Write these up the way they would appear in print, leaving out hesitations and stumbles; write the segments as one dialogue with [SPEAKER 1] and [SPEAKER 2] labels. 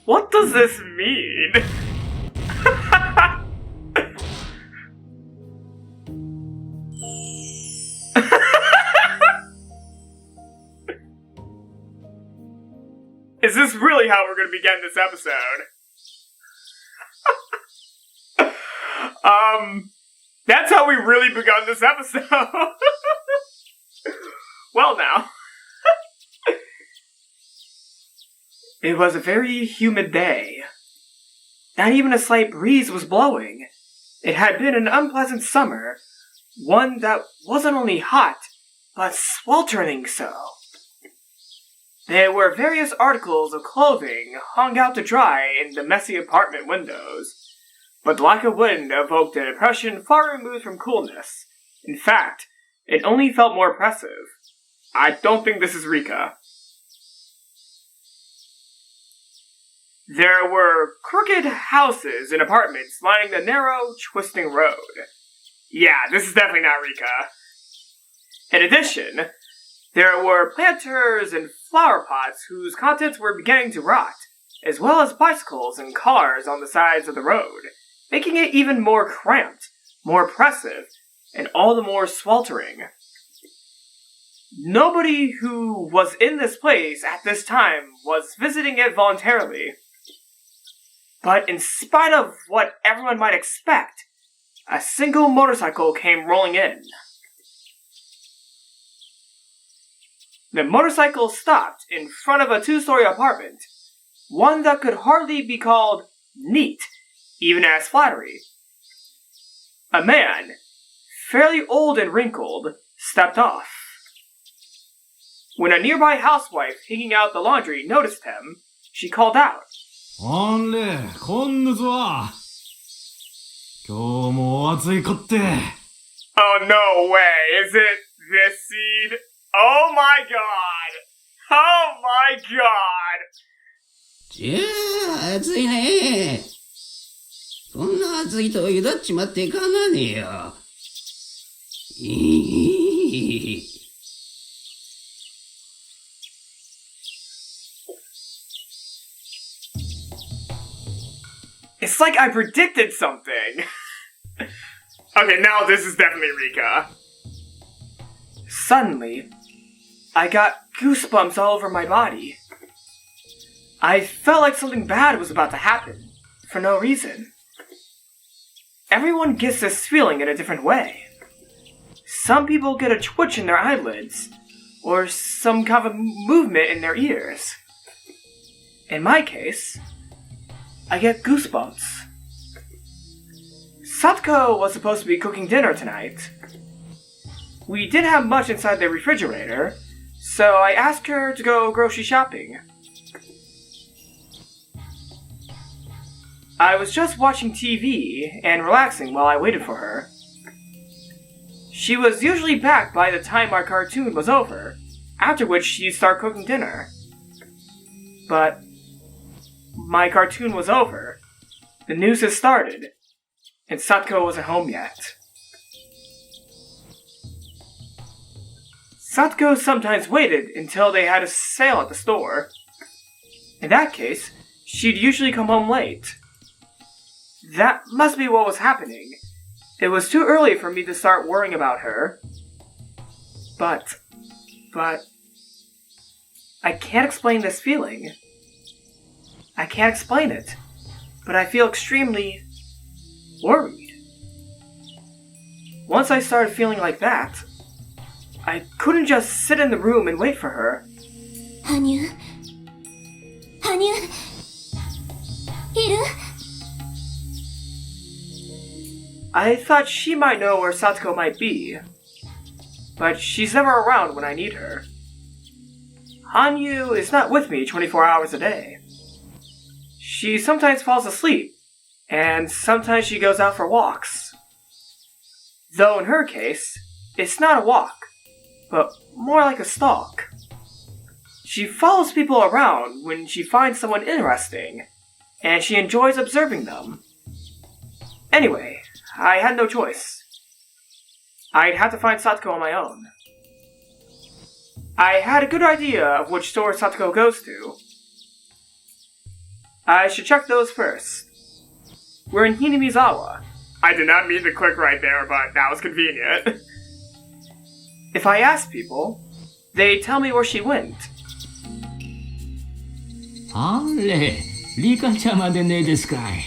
[SPEAKER 1] What does this mean? Is this really how we're going to begin this episode? That's how we really begun this episode. Well now. It was a very humid day. Not even a slight breeze was blowing. It had been an unpleasant summer, one that wasn't only hot, but sweltering so. There were various articles of clothing hung out to dry in the messy apartment windows, but the lack of wind evoked an impression far removed from coolness. In fact, it only felt more oppressive. I don't think this is Rika. There were crooked houses and apartments lining the narrow, twisting road. Yeah, this is definitely not Rika. In addition, there were planters and flower pots whose contents were beginning to rot, as well as bicycles and cars on the sides of the road, making it even more cramped, more oppressive, and all the more sweltering. Nobody who was in this place at this time was visiting it voluntarily. But in spite of what everyone might expect, a single motorcycle came rolling in. The motorcycle stopped in front of a 2-story apartment, one that could hardly be called neat, even as flattery. A man, fairly old and wrinkled, stepped off. When a nearby housewife hanging out the laundry noticed him, she called out,
[SPEAKER 2] Oh
[SPEAKER 1] no way, is it this scene? Oh my god! Oh my god!
[SPEAKER 3] 暑いね。こんな暑いとゆだっちまっていかなねえよ。
[SPEAKER 1] It's like I predicted something. Okay, now this is definitely Rika. Suddenly, I got goosebumps all over my body. I felt like something bad was about to happen, for no reason. Everyone gets this feeling in a different way. Some people get a twitch in their eyelids, or some kind of movement in their ears. In my case, I get goosebumps. Satoko was supposed to be cooking dinner tonight. We didn't have much inside the refrigerator, so I asked her to go grocery shopping. I was just watching TV and relaxing while I waited for her. She was usually back by the time our cartoon was over, after which she'd start cooking dinner. But my cartoon was over, the news had started, and Satoko wasn't home yet. Satoko sometimes waited until they had a sale at the store. In that case, she'd usually come home late. That must be what was happening. It was too early for me to start worrying about her. But, I can't explain this feeling. I can't explain it, but I feel extremely worried. Once I started feeling like that, I couldn't just sit in the room and wait for her.
[SPEAKER 4] Hanyu? Iru?
[SPEAKER 1] I thought she might know where Satoko might be, but she's never around when I need her. Hanyu is not with me 24 hours a day. She sometimes falls asleep, and sometimes she goes out for walks. Though in her case, it's not a walk, but more like a stalk. She follows people around when she finds someone interesting, and she enjoys observing them. Anyway, I had no choice. I'd have to find Satoko on my own. I had a good idea of which store Satoko goes to. I should check those first. We're in Hinamizawa. I did not mean to click right there, but that was convenient. If I ask people, they tell me where she went.
[SPEAKER 3] あれ、リカちゃまでねえですかい。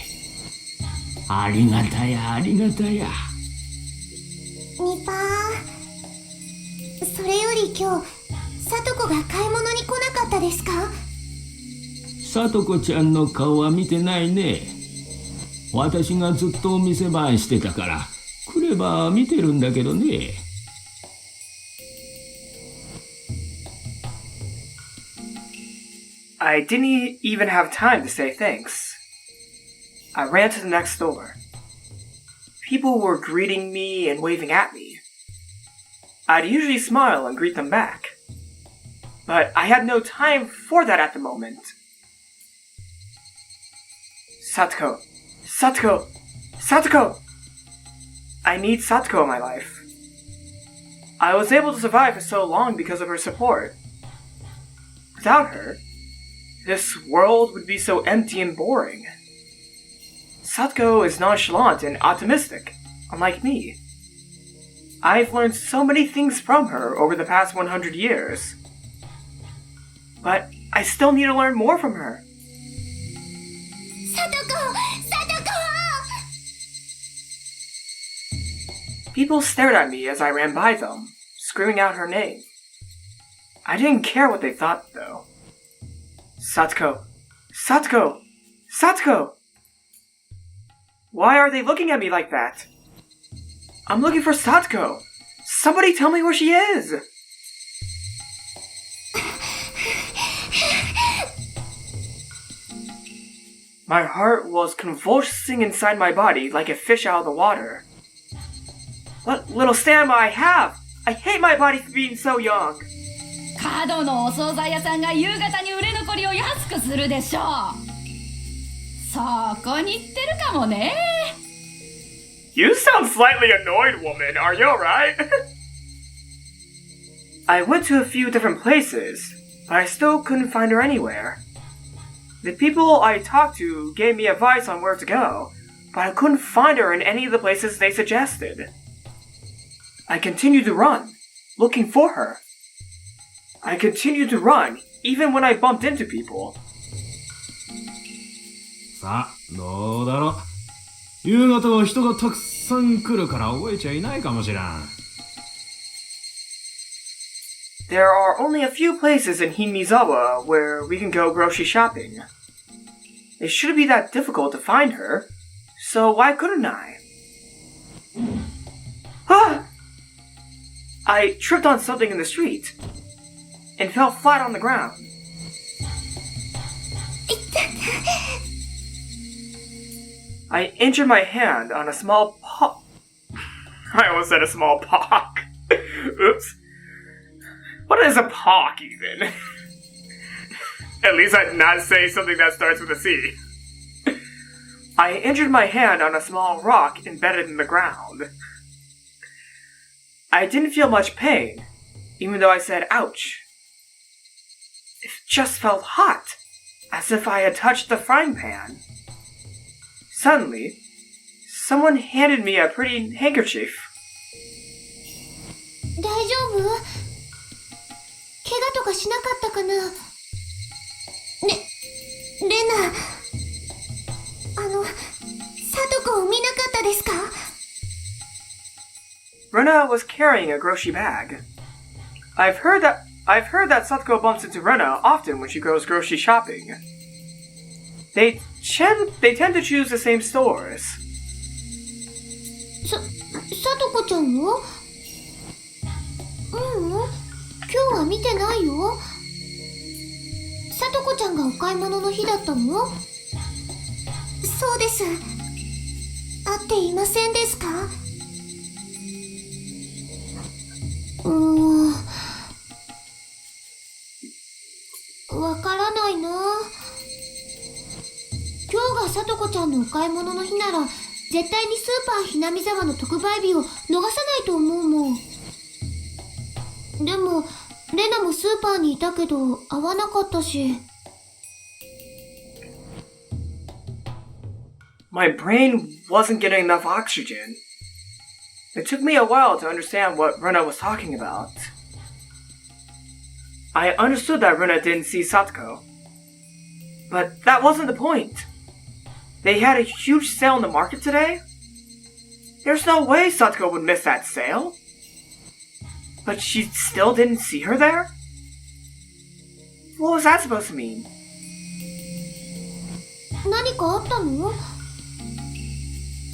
[SPEAKER 3] ありがたや、ありがたや。
[SPEAKER 4] ニパー。それより今日、サトコが買い物に来なかったですか？
[SPEAKER 3] サトコちゃんの顔は見てないね。私がずっとお店番してたから、来れば見てるんだけどね。
[SPEAKER 1] I didn't even have time to say thanks. I ran to the next door. People were greeting me and waving at me. I'd usually smile and greet them back. But I had no time for that at the moment. Satoko! Satoko! Satoko! I need Satoko in my life. I was able to survive for so long because of her support. Without her, this world would be so empty and boring. Satoko is nonchalant and optimistic, unlike me. I've learned so many things from her over the past 100 years. But I still need to learn more from her.
[SPEAKER 4] Satoko! Satoko!
[SPEAKER 1] People stared at me as I ran by them, screaming out her name. I didn't care what they thought, though. Satoko! Satoko! Satoko! Why are they looking at me like that? I'm looking for Satoko! Somebody tell me where she is! My heart was convulsing inside my body like a fish out of the water. What little stamina I have! I hate my body for being so young!
[SPEAKER 2] 角のお惣菜屋さんが夕方に売れ残りを安くするでしょう。そこに行ってるかもね。
[SPEAKER 1] You sound slightly annoyed, woman. Are you alright? I went to a few different places, but I still couldn't find her anywhere. The people I talked to gave me advice on where to go, but I couldn't find her in any of the places they suggested. I continued to run, looking for her. I continued to run, even when I bumped into people.
[SPEAKER 5] さあ、どうだろう。夕方は人がたくさん来るから覚えちゃいないかもしらん。
[SPEAKER 1] There are only a few places in Hinamizawa where we can go grocery shopping. It shouldn't be that difficult to find her, so why couldn't I? Ah! I tripped on something in the street and fell flat on the ground. I injured my hand on a small I almost said a small pock. Oops. What is a pock, even? At least I did not say something that starts with a C. I injured my hand on a small rock embedded in the ground. I didn't feel much pain, even though I said ouch. It just felt hot, as if I had touched the frying pan. Suddenly, someone handed me a pretty handkerchief.
[SPEAKER 4] 大丈夫？怪我とかしなかったかな？レナ、サトコを見なかったですか？
[SPEAKER 1] Rena was carrying a grocery bag. I've heard that Satoko bumps into Rena often when she goes grocery shopping. They tend to choose the same stores.
[SPEAKER 4] サトコちゃんの？今日は見てないよ。サトコちゃんがお買い物の日だったの？そうです。会っていませんですか？わからないな。今日がさとこちゃんのお買い物の日なら絶対にスーパーひなみ沢の特売日を逃さないと思うもん。でもレナもスーパーにいたけど会わなかったし。
[SPEAKER 1] My brain wasn't getting enough oxygen. It took me a while to understand what Runa was talking about. I understood that Runa didn't see Satoko. But that wasn't the point. They had a huge sale in the market today? There's no way Satoko would miss that sale. But she still didn't see her there? What was that supposed to mean?
[SPEAKER 4] 何かあったの？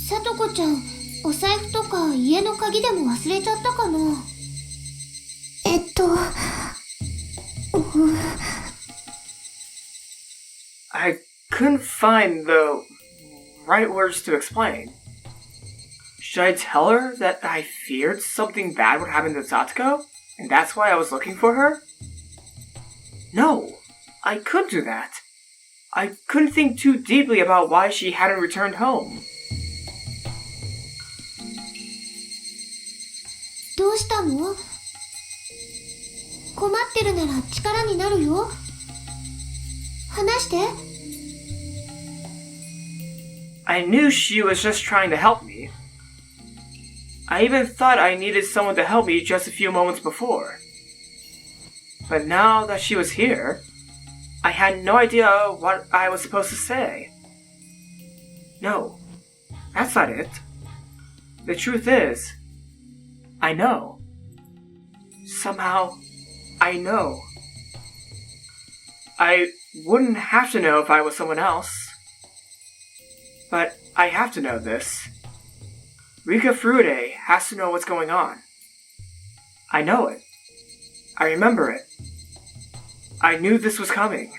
[SPEAKER 4] さとこちゃん、お財布とか家の鍵でも忘れちゃったかな？I
[SPEAKER 1] couldn't find the right words to explain. Should I tell her that I feared something bad would happen to Satoko, and that's why I was looking for her? No, I couldn't do that. I couldn't think too deeply about why she hadn't returned home.
[SPEAKER 4] どうしたの？困ってるなら力になるよ。話して。
[SPEAKER 1] I knew she was just trying to help me. I even thought I needed someone to help me just a few moments before. But now that she was here, I had no idea what I was supposed to say. No, that's not it. The truth is, I know. Somehow, I know. I wouldn't have to know if I was someone else. But I have to know this. Rika Furude has to know what's going on. I know it. I remember it. I knew this was coming.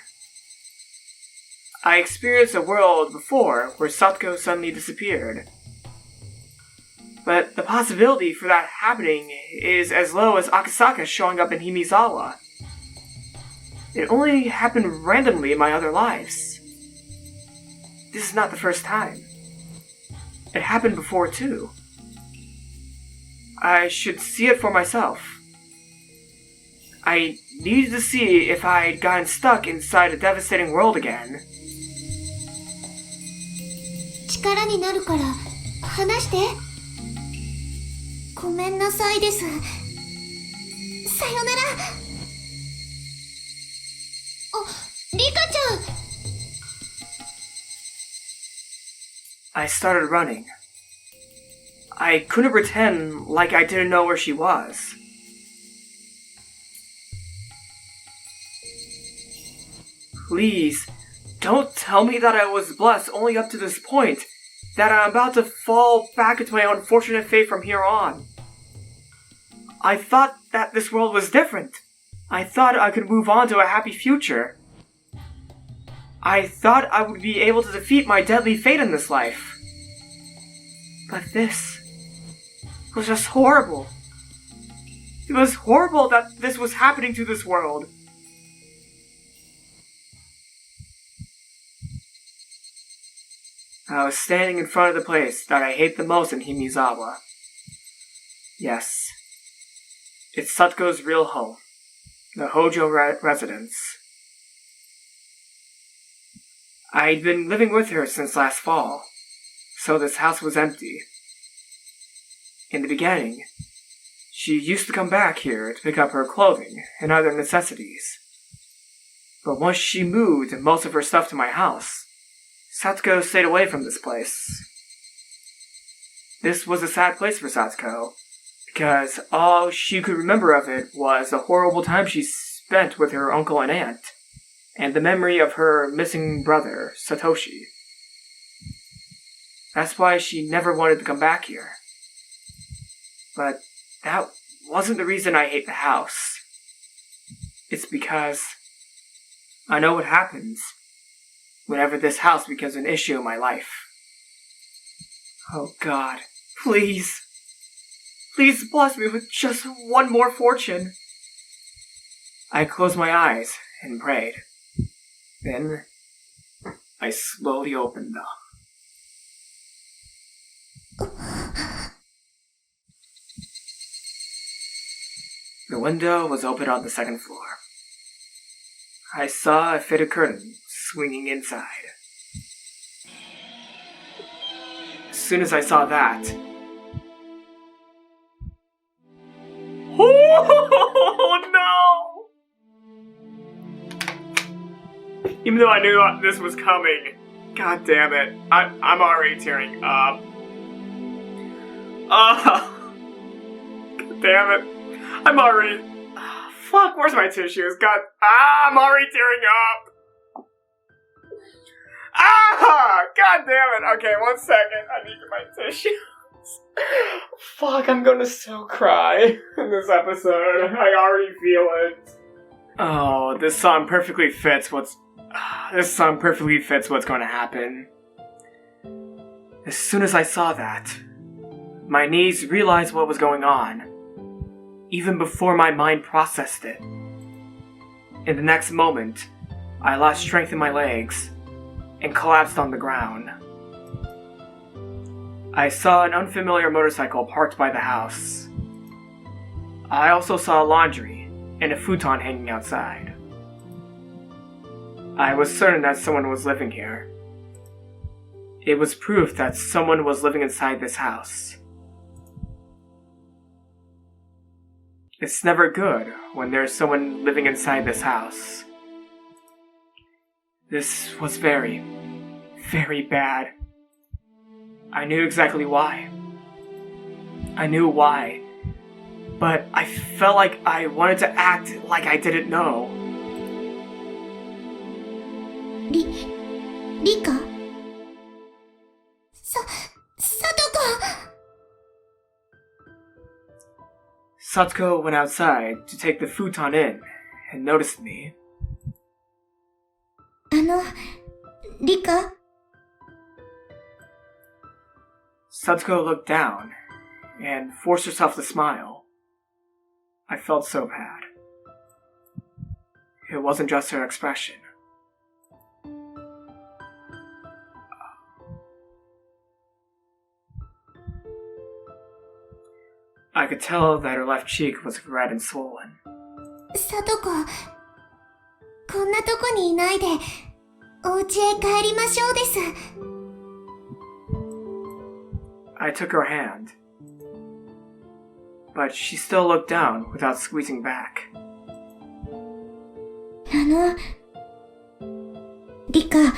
[SPEAKER 1] I experienced a world before where Satoko suddenly disappeared. But the possibility for that happening is as low as Akasaka showing up in Himizawa. It only happened randomly in my other lives. This is not the first time. It happened before too. I should see it for myself. I needed to see if I'd gotten stuck inside a devastating world again.
[SPEAKER 4] 力になるから話して。ごめんなさいです。さよなら。リカちゃん。
[SPEAKER 1] I started running. I couldn't pretend like I didn't know where she was. Please, don't tell me that I was blessed only up to this point, that I'm about to fall back into my unfortunate fate from here on. I thought that this world was different. I thought I could move on to a happy future. I thought I would be able to defeat my deadly fate in this life. But this was just horrible. It was horrible that this was happening to this world. I was standing in front of the place that I hate the most in Himizawa. Yes, it's Satoko's real home, the Houjou residence. I'd been living with her since last fall, so this house was empty. In the beginning, she used to come back here to pick up her clothing and other necessities. But once she moved most of her stuff to my house, Satoko stayed away from this place. This was a sad place for Satoko, because all she could remember of it was the horrible time she spent with her uncle and aunt, and the memory of her missing brother, Satoshi. That's why she never wanted to come back here. But that wasn't the reason I hate the house. It's because I know what happens whenever this house becomes an issue in my life. Oh God, please. Please bless me with just one more fortune. I closed my eyes and prayed. Then, I slowly opened them. The window was open on the second floor. I saw a fitted curtain swinging inside. As soon as I saw that... Oh no! Even though I knew this was coming, god damn it, I'm already tearing up. God damn it. I'm already... fuck, where's my tissues? God, I'm already tearing up. God damn it. Okay, 1 second. I need my tissues. Fuck, I'm gonna so cry in this episode. I already feel it. Oh, this song perfectly fits what's going to happen. As soon as I saw that, my knees realized what was going on, even before my mind processed it. In the next moment, I lost strength in my legs and collapsed on the ground. I saw an unfamiliar motorcycle parked by the house. I also saw laundry and a futon hanging outside. I was certain that someone was living here. It was proof that someone was living inside this house. It's never good when there's someone living inside this house. This was very, very bad. I knew exactly why. I knew why. But I felt like I wanted to act like I didn't know.
[SPEAKER 4] Rika? Satoko!
[SPEAKER 1] Satoko went outside to take the futon in and noticed me.
[SPEAKER 4] Rika?
[SPEAKER 1] Satoko looked down and forced herself to smile. I felt so bad. It wasn't just her expression. I could tell that her left cheek was red and swollen.
[SPEAKER 4] Satoko, こんなとこにいないで、お家へ帰りましょうです。
[SPEAKER 1] I took her hand, but she still looked down without squeezing back.
[SPEAKER 4] リカ、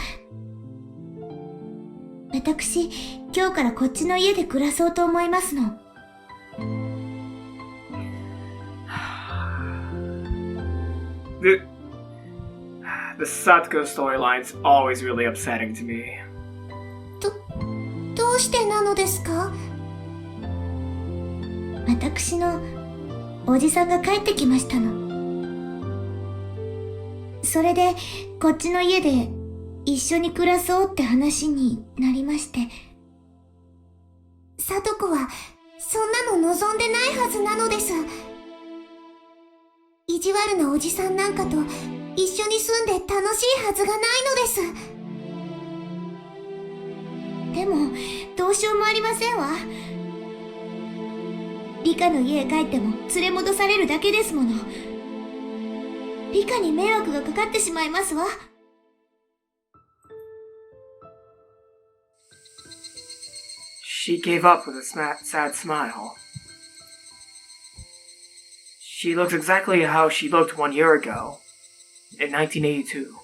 [SPEAKER 4] 私、今日からこっちの家で暮らそうと思いますの。
[SPEAKER 1] The Satoko storyline's always really upsetting to me.
[SPEAKER 4] どうしてなのですか？私のおじさんが帰ってきましたの。それでこっちの家で一緒に暮らそうって話になりまして。さとこはそんなの望んでないはずなのです。意地悪なおじさんなんかと一緒に住んで楽しいはずがないのです。でもどうしようもありませんわ。リカの家へ帰っても連れ戻されるだけですもの。リカに迷惑がかかってしまいますわ。
[SPEAKER 1] She gave up with a sad smile. She looks exactly how she looked 1 year ago, in 1982.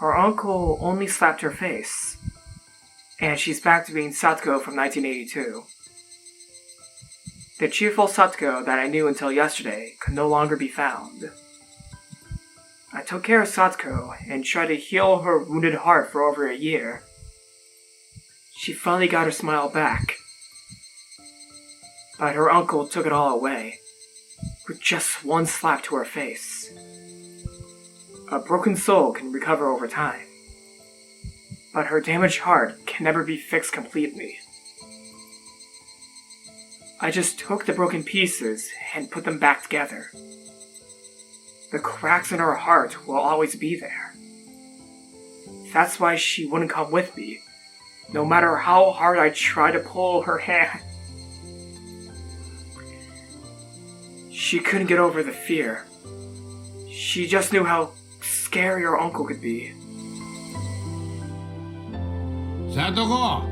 [SPEAKER 1] Her uncle only slapped her face, and she's back to being Satoko from 1982. The cheerful Satoko that I knew until yesterday could no longer be found. I took care of Satoko and tried to heal her wounded heart for over a year. She finally got her smile back, but her uncle took it all away, with just one slap to her face. A broken soul can recover over time, but her damaged heart can never be fixed completely. I just took the broken pieces and put them back together. The cracks in her heart will always be there. That's why she wouldn't come with me, no matter how hard I tried to pull her hand. She couldn't get over the fear. She just knew how scary her uncle could be.
[SPEAKER 6] Satoko!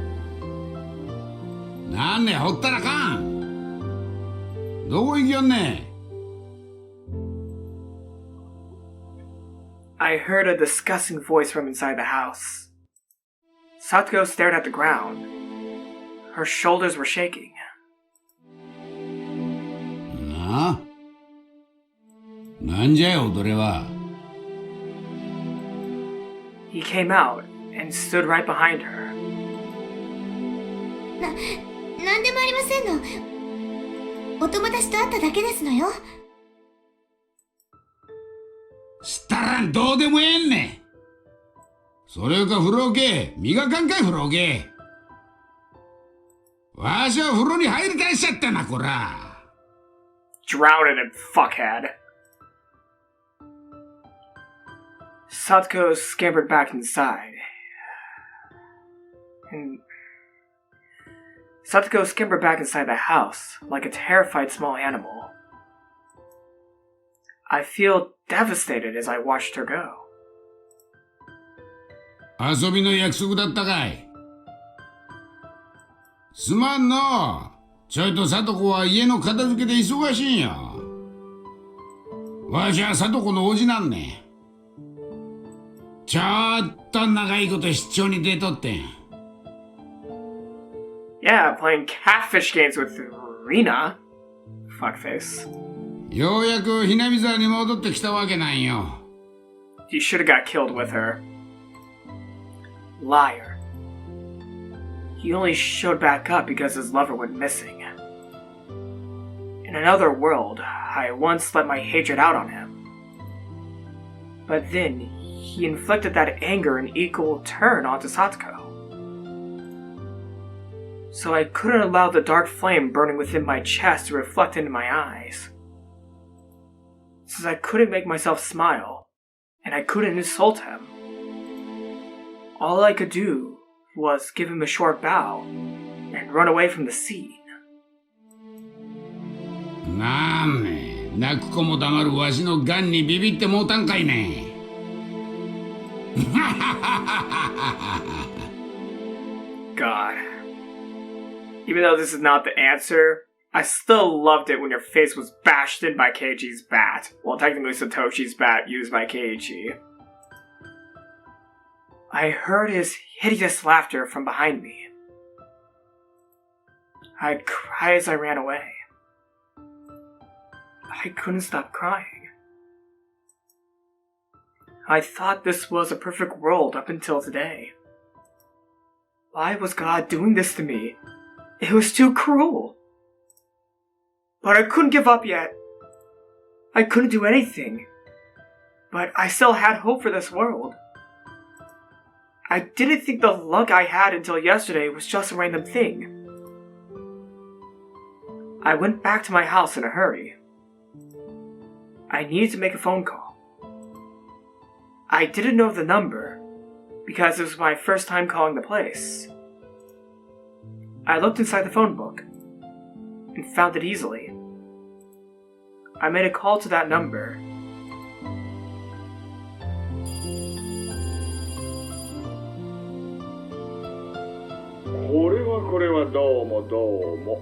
[SPEAKER 6] なんでほったらかんどこ行きよんね
[SPEAKER 1] I heard a disgusting voice from inside the house. Satoko stared at the ground. Her shoulders were shaking.
[SPEAKER 6] なあなんじゃよ、それは。
[SPEAKER 1] He came out and stood right behind her.
[SPEAKER 4] なんでもありませんの。お友達と会っただけですのよ。
[SPEAKER 6] したらんどうでもええんねん。それか風呂け、磨かんかい風呂け。わしは風呂に入りたいしちゃったな、こら。
[SPEAKER 1] Drown in it, fuckhead. Satoko scampered back inside. Satoko scampered back inside the house like a terrified small animal. I feel devastated as I watched her go.
[SPEAKER 6] 遊びの約束だったかい。すまんの。ちょいと聡子は家の片付けで忙しいんや。わしは聡子のおじなんねん。ちょっと長いこと出張に出とってん。
[SPEAKER 1] Yeah, playing catfish games with Rina. Fuckface.
[SPEAKER 6] ようやくひなみ沢に戻ってきたわけなんよ。
[SPEAKER 1] You should have got killed with her. Liar. He only showed back up because his lover went missing. In another world, I once let my hatred out on him. But then, he inflicted that anger in equal turn onto Satoko. So I couldn't allow the dark flame burning within my chest to reflect into my eyes. Since I couldn't make myself smile, and I couldn't insult him. All I could do was give him a short bow and run away from the scene.
[SPEAKER 6] なんね泣く子も黙るわしのガンにビビってもうたんかいね。
[SPEAKER 1] God. Even though this is not the answer, I still loved it when your face was bashed in by Keiichi's bat. Well, technically Satoshi's bat used by Keiichi. I heard his hideous laughter from behind me. I'd cry as I ran away. I couldn't stop crying. I thought this was a perfect world up until today. Why was God doing this to me? It was too cruel. But I couldn't give up yet. I couldn't do anything. But I still had hope for this world. I didn't think the luck I had until yesterday was just a random thing. I went back to my house in a hurry. I needed to make a phone call. I didn't know the number, because it was my first time calling the place. I looked inside the phone book, and found it easily. I made a call to that number.
[SPEAKER 7] これはどうもどうも。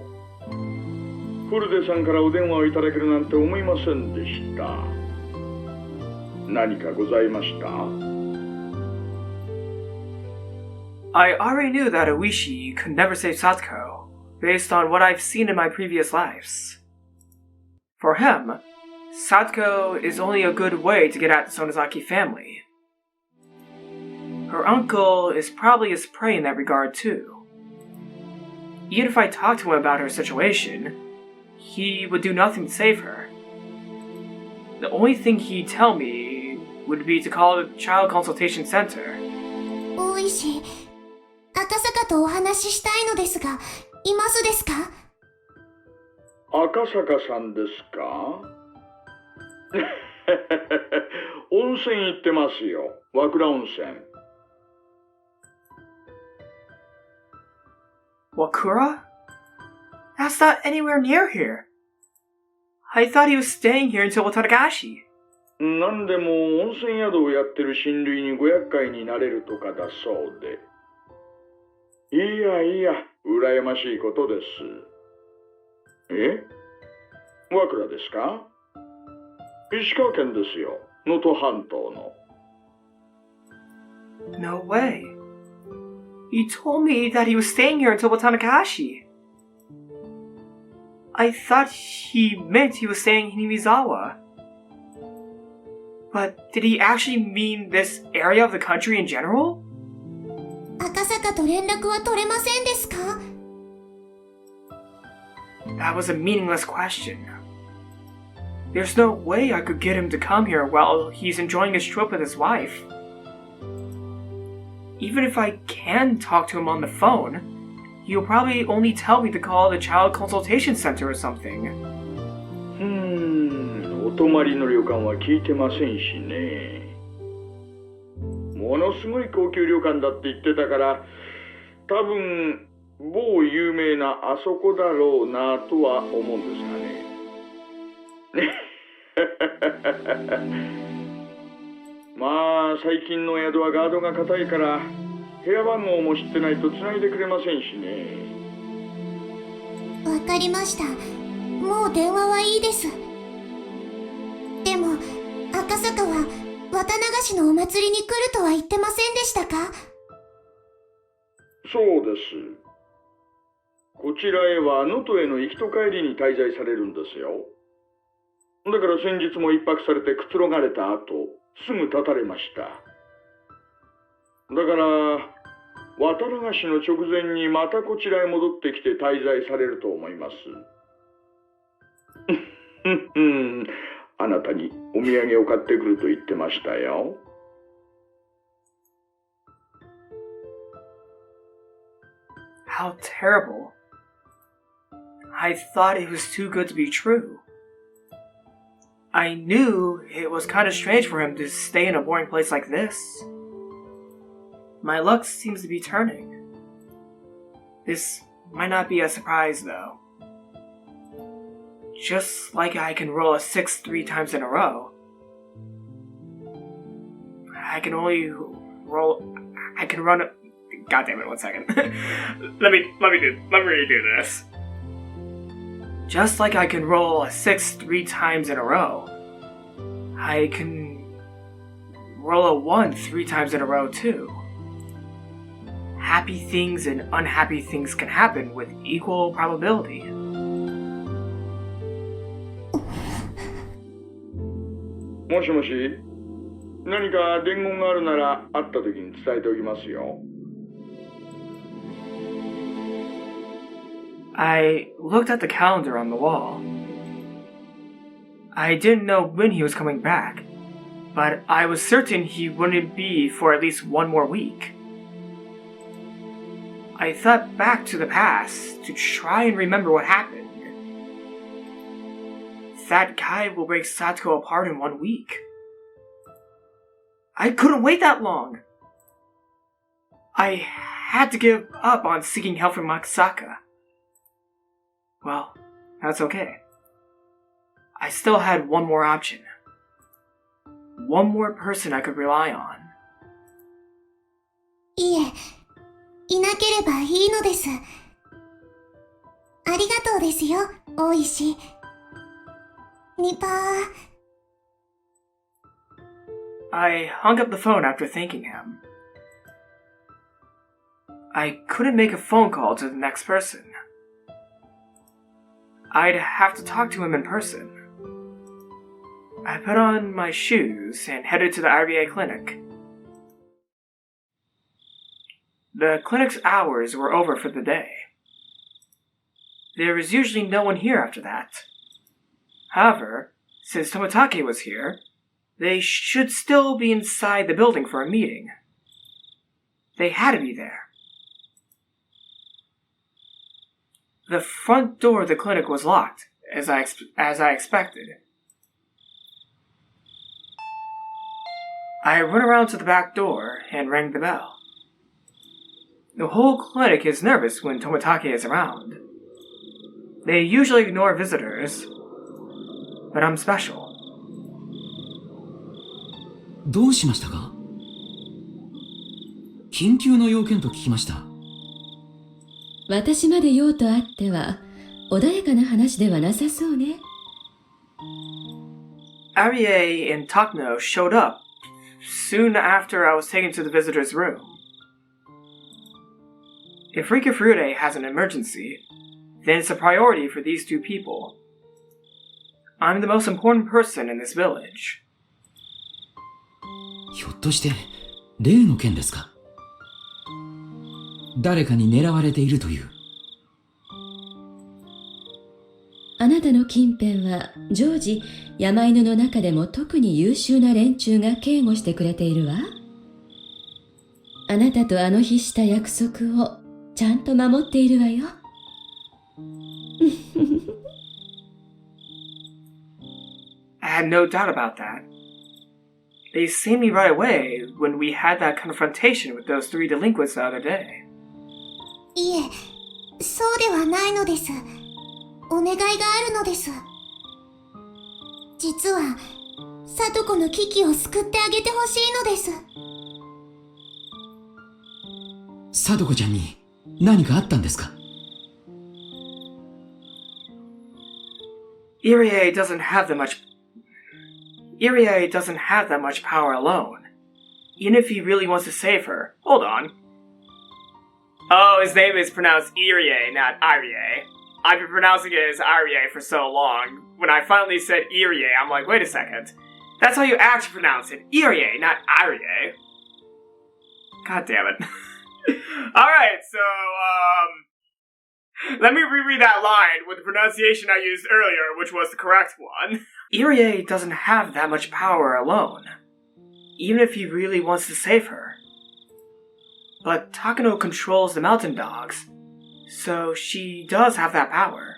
[SPEAKER 7] フルデさんからお電話をいただけるなんて思いませんでした。何かございました？
[SPEAKER 1] I already knew that Oishi could never save Satoko, based on what I've seen in my previous lives. For him, Satoko is only a good way to get at the Sonozaki family. Her uncle is probably his prey in that regard too. Even if I talked to him about her situation, he would do nothing to save her. The only thing he'd tell me would be to call the child consultation center.
[SPEAKER 4] 大石、赤坂とお話ししたいのですが、いますですか？
[SPEAKER 7] 赤坂さんですか？温泉行ってますよ。和倉温泉。
[SPEAKER 1] Wakura? That's not anywhere near here. I thought he was staying here until Watanagashi.
[SPEAKER 7] なんでも温泉宿をやってる親類にご厄介になれるとかだそうで。いやいや、羨ましいことです。え？和倉ですか？石川県ですよ。能登半島の。
[SPEAKER 1] No way. He told me that he was staying here until Watanagashi. I thought he meant he was staying in Himizawa. But did he actually mean this area of the country in general?
[SPEAKER 4] 赤坂と連絡は取れませんですか？
[SPEAKER 1] That was a meaningless question. There's no way I could get him to come here while he's enjoying his trip with his wife. Even if I can talk to him on the phone, he'll probably only tell me to call the child consultation center or something.
[SPEAKER 7] お泊まりの旅館は聞いてませんしね。ものすごい高級旅館だって言ってたから、多分某有名なあそこだろうなとは思うんですがね。まあ最近の宿はガードが固いから部屋番号も知ってないと繋いでくれませんしね。
[SPEAKER 4] わかりました。もう電話はいいです。でも赤坂は綿流しのお祭りに来るとは言ってませんでしたか？
[SPEAKER 7] そうです。こちらへは能登への行きと帰りに滞在されるんですよ。だから先日も一泊されてくつろがれた後、すぐ立たれました。だから綿流しの直前にまたこちらへ戻ってきて滞在されると思います。あなたにお土産を買ってくると言ってましたよ。
[SPEAKER 1] How terrible. I thought it was too good to be true. I knew it was kind of strange for him to stay in a boring place like this. My luck seems to be turning. This might not be a surprise though. Just like I can roll a 6 3 times in a row, I can run it. God damn it, 1 second. let me redo this. Just like I can roll a 6 3 times in a row, I can roll a 1 3 times in a row too. Happy things and unhappy things can happen with equal probability.
[SPEAKER 7] もしもし、何か伝言があるなら会った時に伝えておきますよ。
[SPEAKER 1] I looked at the calendar on the wall. I didn't know when he was coming back, but I was certain he wouldn't be for at least 1 more week. I thought back to the past to try and remember what happened. That guy will break Satoko apart in 1 week. I couldn't wait that long. I had to give up on seeking help from Makasaka. Well, that's okay. I still had 1 more option. 1 more person I could rely on.
[SPEAKER 4] いえ、いなければいいのです。ありがとうですよ、大石。ニパー。
[SPEAKER 1] I hung up the phone after thanking him. I couldn't make a phone call to the next person. I'd have to talk to him in person. I put on my shoes and headed to the RBA clinic. The clinic's hours were over for the day. There was usually no one here after that. However, since Tomitake was here, they should still be inside the building for a meeting. They had to be there. The front door of the clinic was locked, as I expected. I run around to the back door and rang the bell. The whole clinic is nervous when Tomitake is around. They usually ignore visitors, but I'm special.
[SPEAKER 8] どうしましたか？緊急の要件と聞きました。
[SPEAKER 9] 私まで用とあっては穏やかな話ではなさそうね。
[SPEAKER 1] Arie and Takano showed up soon after I was taken to the visitor's room. If Rika Furude has an emergency, then it's a priority for these two people. I'm the most important person in this village.
[SPEAKER 8] ひょっとして例の件ですか？誰かに狙われているという。
[SPEAKER 9] あなたの近辺は常時山犬の中でも特に優秀な連中が警護してくれているわ。あなたとあの日した約束をちゃんと守っているわよ。
[SPEAKER 1] I had no doubt about that. They seen me right away when we had that confrontation with those three delinquents the other day.
[SPEAKER 4] いえ、そうではないのです。お願いがあるのです。実は、聡子の危機を救ってあげてほしいのです。
[SPEAKER 8] 聡子ちゃんに何かあったんですか？
[SPEAKER 1] Irie doesn't have that much power alone. Even if he really wants to save her. Hold on. Oh, his name is pronounced Irie, not Irie. I've been pronouncing it as Irie for so long. When I finally said Irie, I'm like, wait a second. That's how you actually pronounce it. Irie, not Irie. God damn it. Alright, so, let me reread that line with the pronunciation I used earlier, which was the correct one. Irie doesn't have that much power alone, even if he really wants to save her. But Takano controls the mountain dogs, so she does have that power.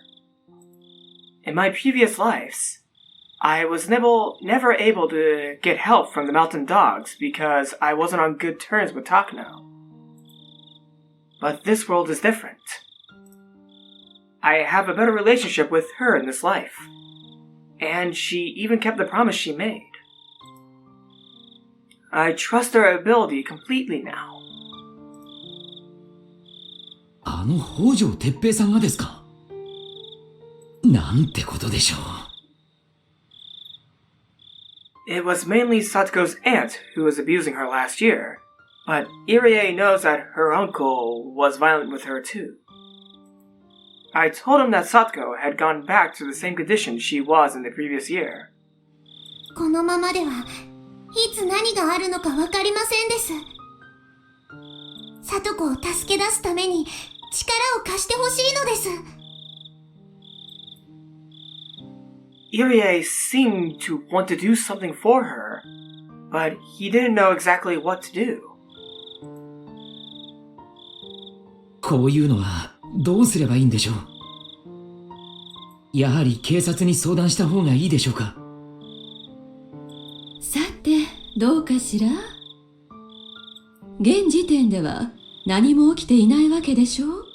[SPEAKER 1] In my previous lives, I was never able to get help from the mountain dogs because I wasn't on good terms with Takano. But this world is different. I have a better relationship with her in this life, and she even kept the promise she made. I trust her ability completely now.
[SPEAKER 8] あの北条哲平さんがですか？なんてことでしょう。
[SPEAKER 1] It was mainly Satoko's aunt who was abusing her last year, but Irie knows that her uncle was violent with her too. I told him that Satoko had gone back to the same condition she was in the previous year.
[SPEAKER 4] このままでは、いつ何があるのかわかりませんです。聡子を助け出すために力を貸してほしいのです。
[SPEAKER 1] Irie seemed to want to do something for her, but he didn't know exactly what to do.
[SPEAKER 8] こういうのはどうすればいいんでしょう。やはり警察に相談した方がいいでしょうか。
[SPEAKER 9] さて、どうかしら？現時点では何も起きていないわけでしょう？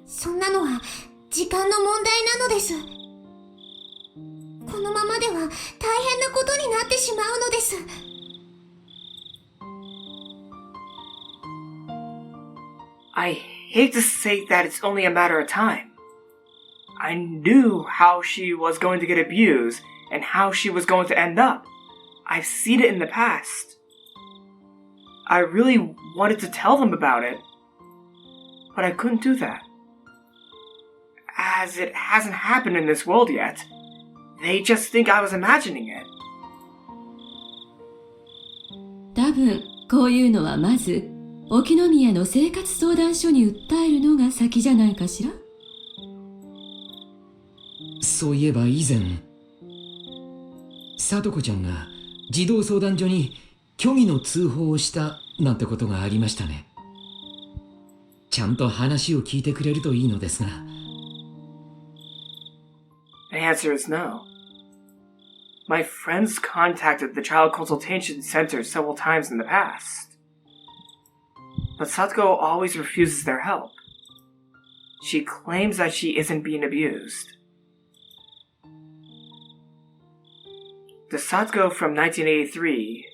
[SPEAKER 4] そんなのは時間の問題なのです。このままでは大変なことになってしまうのです。
[SPEAKER 1] I hate to say that it's only a matter of time. I knew how she was going to get abused and how she was going to end up. I've seen it in the past. I really wanted to tell them about it, but I couldn't do that. As it hasn't happened in this world yet, they just think I was imagining it.
[SPEAKER 9] 多分こういうのはまず沖宮の生活相談所に訴えるのが先じゃないかしら。
[SPEAKER 8] そういえば以前、聡子ちゃんが児童相談所に虚偽の通報をしたなんてことがありましたね。ちゃんと話を聞いてくれるといいのですが。
[SPEAKER 1] The answer is no. My friends contacted the Child Consultation Center several times in the past. But Satoko always refuses their help. She claims that she isn't being abused. The Satoko from 1983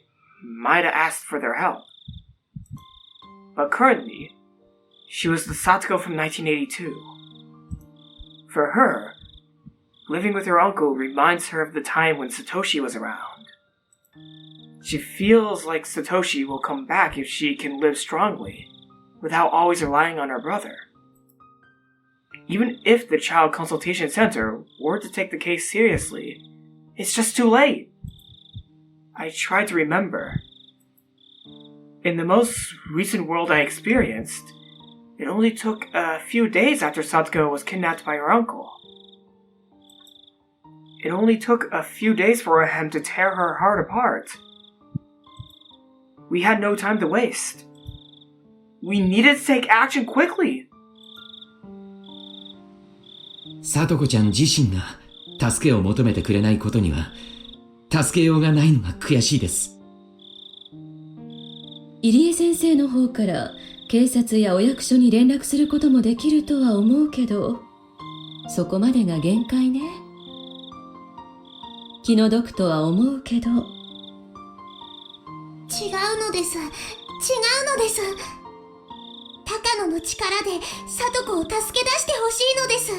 [SPEAKER 1] might have asked for their help. But currently, she was the Satoko from 1982. For her, living with her uncle reminds her of the time when Satoshi was around. She feels like Satoshi will come back if she can live strongly, without always relying on her brother. Even if the Child Consultation Center were to take the case seriously, it's just too late. I tried to remember. In the most recent world I experienced, it only took a few days after Satoko was kidnapped by her uncle. It only took a few days for him to tear her heart apart. We had no time to waste. We needed to take action quickly.
[SPEAKER 8] さとこちゃん自身が助けを求めてくれないことには、助けようがないのが悔しいです。
[SPEAKER 9] 入江先生の方から警察やお役所に連絡することもできるとは思うけど、そこまでが限界ね。気の毒とは思うけど。
[SPEAKER 4] 違うのです。高野の力で聡子を助け出してほしいのです。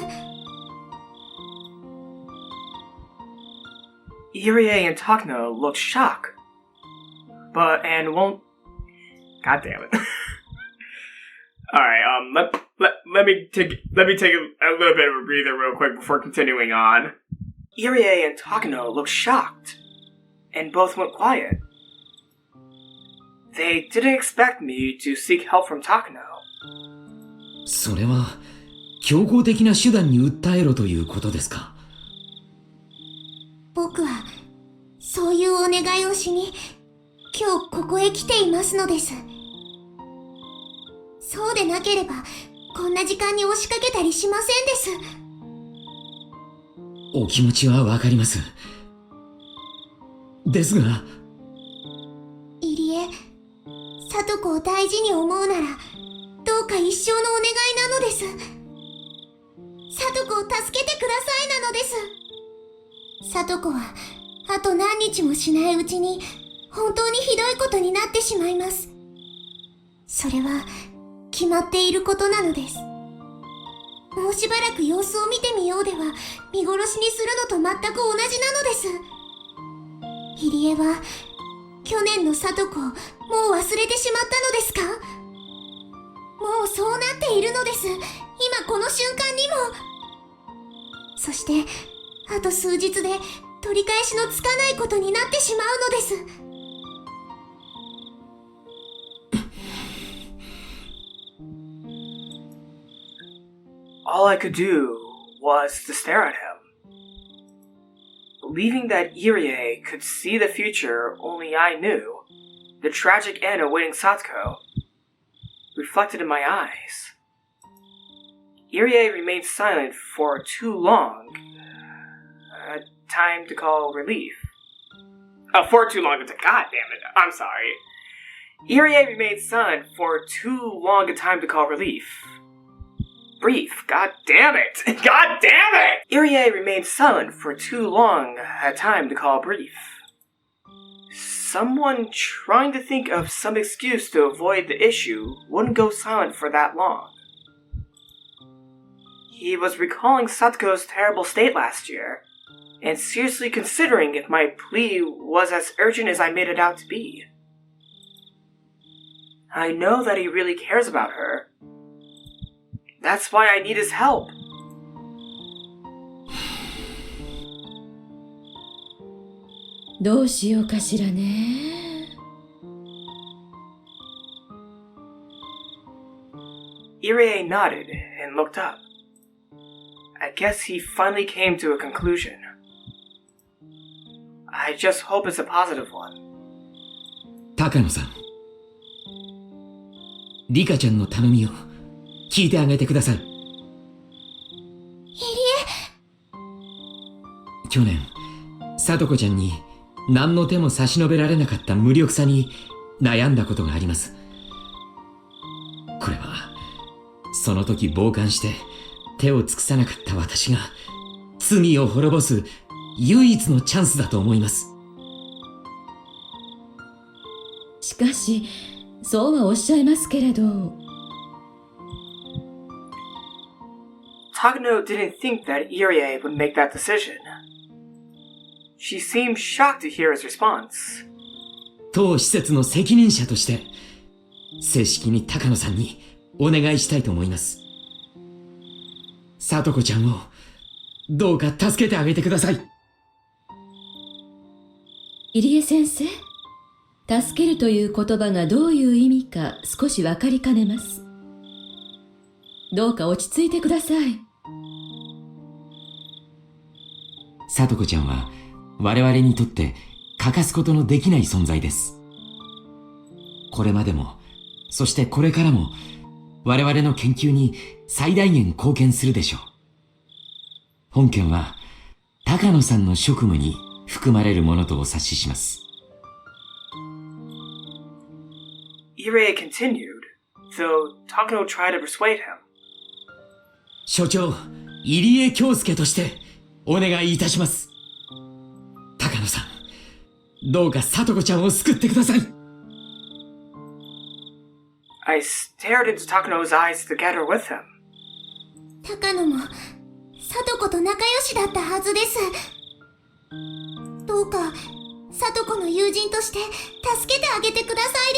[SPEAKER 1] Irie and Takano look shocked, and won't. God damn it! All right, let me take a little bit of a breather real quick before continuing on. Irie and Takano looked shocked, and both went quiet. They didn't expect me to seek help from Takano.
[SPEAKER 8] それは強硬的な手段に訴えろということですか？
[SPEAKER 4] 僕はそういうお願いをしに今日ここへ来ていますのです。そうでなければこんな時間に押しかけたりしませんです。
[SPEAKER 8] お気持ちはわかります。ですが、
[SPEAKER 4] 入江、聡子を大事に思うならどうか一生のお願いなのです。聡子を助けてくださいなのです。聡子はあと何日もしないうちに本当にひどいことになってしまいます。それは決まっていることなのです。もうしばらく様子を見てみようでは見殺しにするのと全く同じなのです。入江は去年の聡子をもう忘れてしまったのですか？もうそうなっているのです。今この瞬間にも。そしてあと数日で取り返しのつかないことになってしまうのです。
[SPEAKER 1] All I could do was to stare at him. Believing that Irie could see the future only I knew, the tragic end awaiting Satoko reflected in my eyes. Irie remained silent for too long. Time to call relief. For too long. God damn it. I'm sorry. Irie remained silent for too long a time to call relief. Brief. God damn it. God damn it! Irie remained silent for too long a time to call brief. Someone trying to think of some excuse to avoid the issue wouldn't go silent for that long. He was recalling Satoko's terrible state last year, and seriously considering if my plea was as urgent as I made it out to be. I know that he really cares about her. That's why I need his help.
[SPEAKER 9] Howしようかしらね。
[SPEAKER 1] Irie nodded and looked up. I guess he finally came to a conclusion. I just hope it's a positive one.
[SPEAKER 8] 高野さん、リカちゃんの頼みを聞いてあげてください。去年、さとこちゃんに何の手も差し伸べられなかった無力さに悩んだことがあります。これは、その時傍観して手を尽くさなかった私が罪を滅ぼす唯一のチャンスだと思います。
[SPEAKER 9] しかし、そうはおっしゃいますけれど。
[SPEAKER 1] Takano didn't think that Irie would make that decision. She seemed shocked to hear his response.
[SPEAKER 8] 当施設の責任者として、正式に高野さんにお願いしたいと思います。さとこちゃんをどうか助けてあげてください。
[SPEAKER 9] 入江先生、助けるという言葉がどういう意味か少しわかりかねます。どうか落ち着いてください。
[SPEAKER 8] さとこちゃんは我々にとって欠かすことのできない存在です。これまでも、そしてこれからも我々の研究に最大限貢献するでしょう。本件は高野さんの職務に含まれるものとお察しします。
[SPEAKER 1] Irie continued, though Takano tried to persuade him.
[SPEAKER 8] 所長、入江京介としてお願いいたします。高野さん、どうかさとこちゃんを救ってください。
[SPEAKER 1] I stared into Takano's eyes together with him.
[SPEAKER 4] 高野もさとこと仲良しだったはずです。どうかさとこの友人として助けてあげてください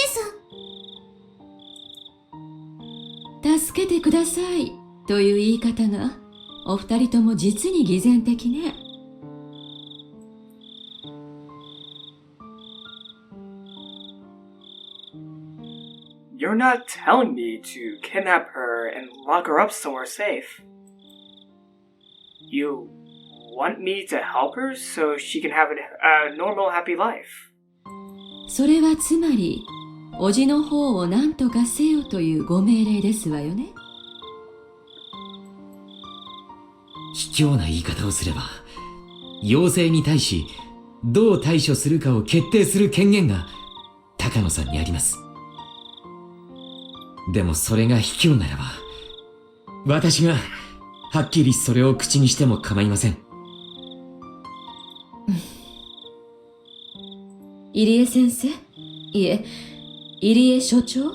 [SPEAKER 9] です。助けてくださいという言い方がお二人とも実に偽善的ね。
[SPEAKER 1] You're not telling me to kidnap her and lock her up somewhere safe. You want me to help her so she can have a normal, happy life.
[SPEAKER 9] それはつまり、叔父の方を何とかせよというご命令ですわよね。
[SPEAKER 8] 卑怯な言い方をすれば、要請に対しどう対処するかを決定する権限が高野さんにあります。でもそれが卑怯ならば、私がはっきりそれを口にしても構いません。
[SPEAKER 9] 入江先生、いえ、入江所長。